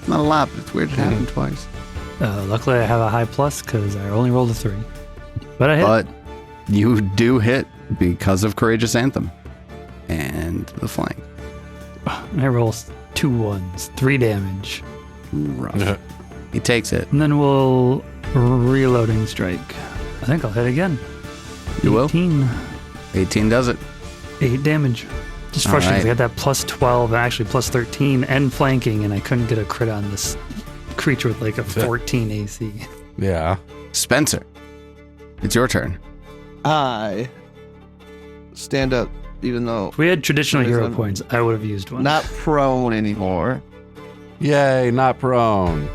Not a lot, but it's weird it happened twice. Luckily, I have a high plus because I only rolled a 3. But I hit. But you do hit because of Courageous Anthem and the flank. I roll 2 1s, 3 damage. Rough. He takes it. And then we'll reloading strike. I think I'll hit again. You will? 18. 18 does it. 8 damage. Just All frustrating. right. I had that plus 12 and actually plus 13 and flanking, and I couldn't get a crit on this creature with like a 14 AC. Yeah. Spencer, it's your turn. I stand up, even though If we had traditional What is hero that? points, I would have used one. not prone anymore. Yay, not prone.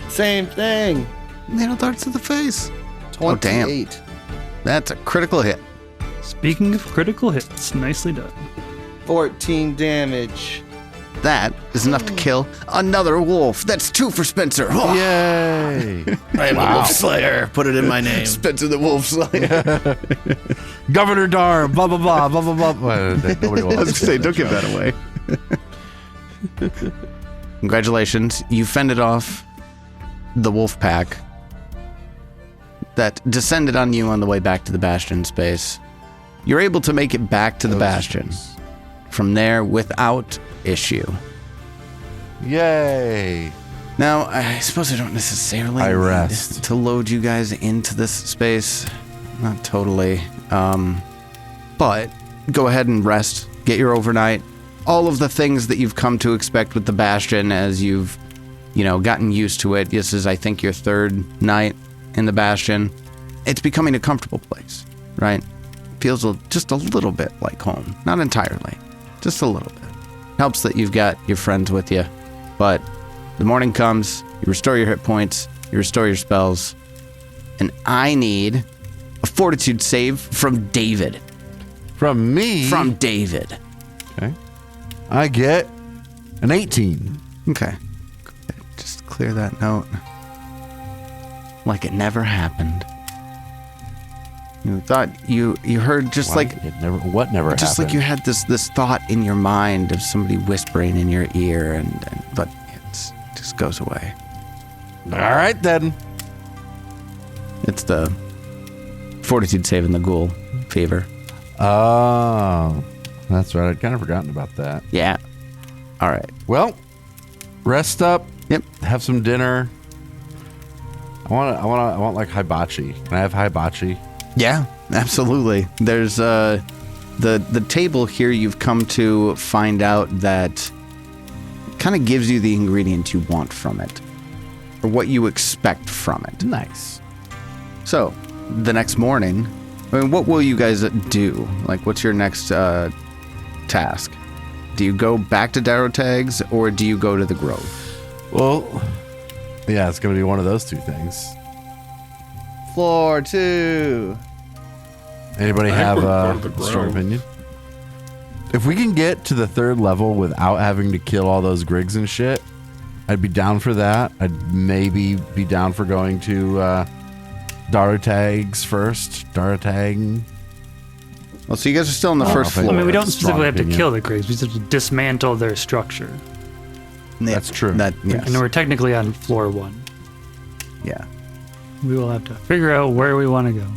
Same thing. Nail darts to the face. 28. That's a critical hit. Speaking of critical hits, nicely done. 14 damage. That is enough to kill another wolf. That's 2 for Spencer. Oh, Yay. I am the Wolf Slayer. Put it in my name. Spencer the Wolf Slayer. Governor Darm, blah, blah, blah, blah, blah, blah. Well, nobody I was wants going to to say, don't give that away. Congratulations. You fended off the wolf pack that descended on you on the way back to the Bastion space. You're able to make it back to the Bastion from there without issue. Yay. Now, I suppose I don't necessarily I need rest. to load you guys into this space. Not totally. But go ahead and rest. Get your overnight. All of the things that you've come to expect with the Bastion as you've, gotten used to it. This is, I think, your 3rd night in the Bastion. It's becoming a comfortable place, right? Feels just a little bit like home. Not entirely. Just a little bit. Helps that you've got your friends with you. But the morning comes, you restore your hit points, you restore your spells, and I need a fortitude save from David. From me. From David. Okay. I get an 18. Okay. Just clear that note. Like it never happened. You thought you heard just What? like It never. What never just happened? like you had this thought in your mind of somebody whispering in your ear, but it just goes away. All right then. It's the fortitude save in the ghoul fever. Oh, that's right. I'd kind of forgotten about that. Yeah. All right. Well, rest up. Yep. Have some dinner. I want like hibachi. Can I have hibachi? Yeah, absolutely. There's the table here. You've come to find out that kind of gives you the ingredients you want from it, or what you expect from it. Nice. So, the next morning, I mean, what will you guys do? Like, what's your next task? Do you go back to Darrow Tags, or do you go to the Grove? Well, yeah, it's going to be one of those two things. Floor 2. Anybody I have think we're going to a the strong Grove. opinion? If we can get to the 3rd level without having to kill all those Griggs and shit, I'd be down for that. I'd maybe be down for going to Darrow Tags first. Darrow Tag. Well, so you guys are still on the first I floor. I mean, we don't That's a strong specifically have to opinion. kill the Griggs. We just have to dismantle their structure. Yeah, That's true. Yes. And we're technically on floor 1. Yeah. We will have to figure out where we want to go.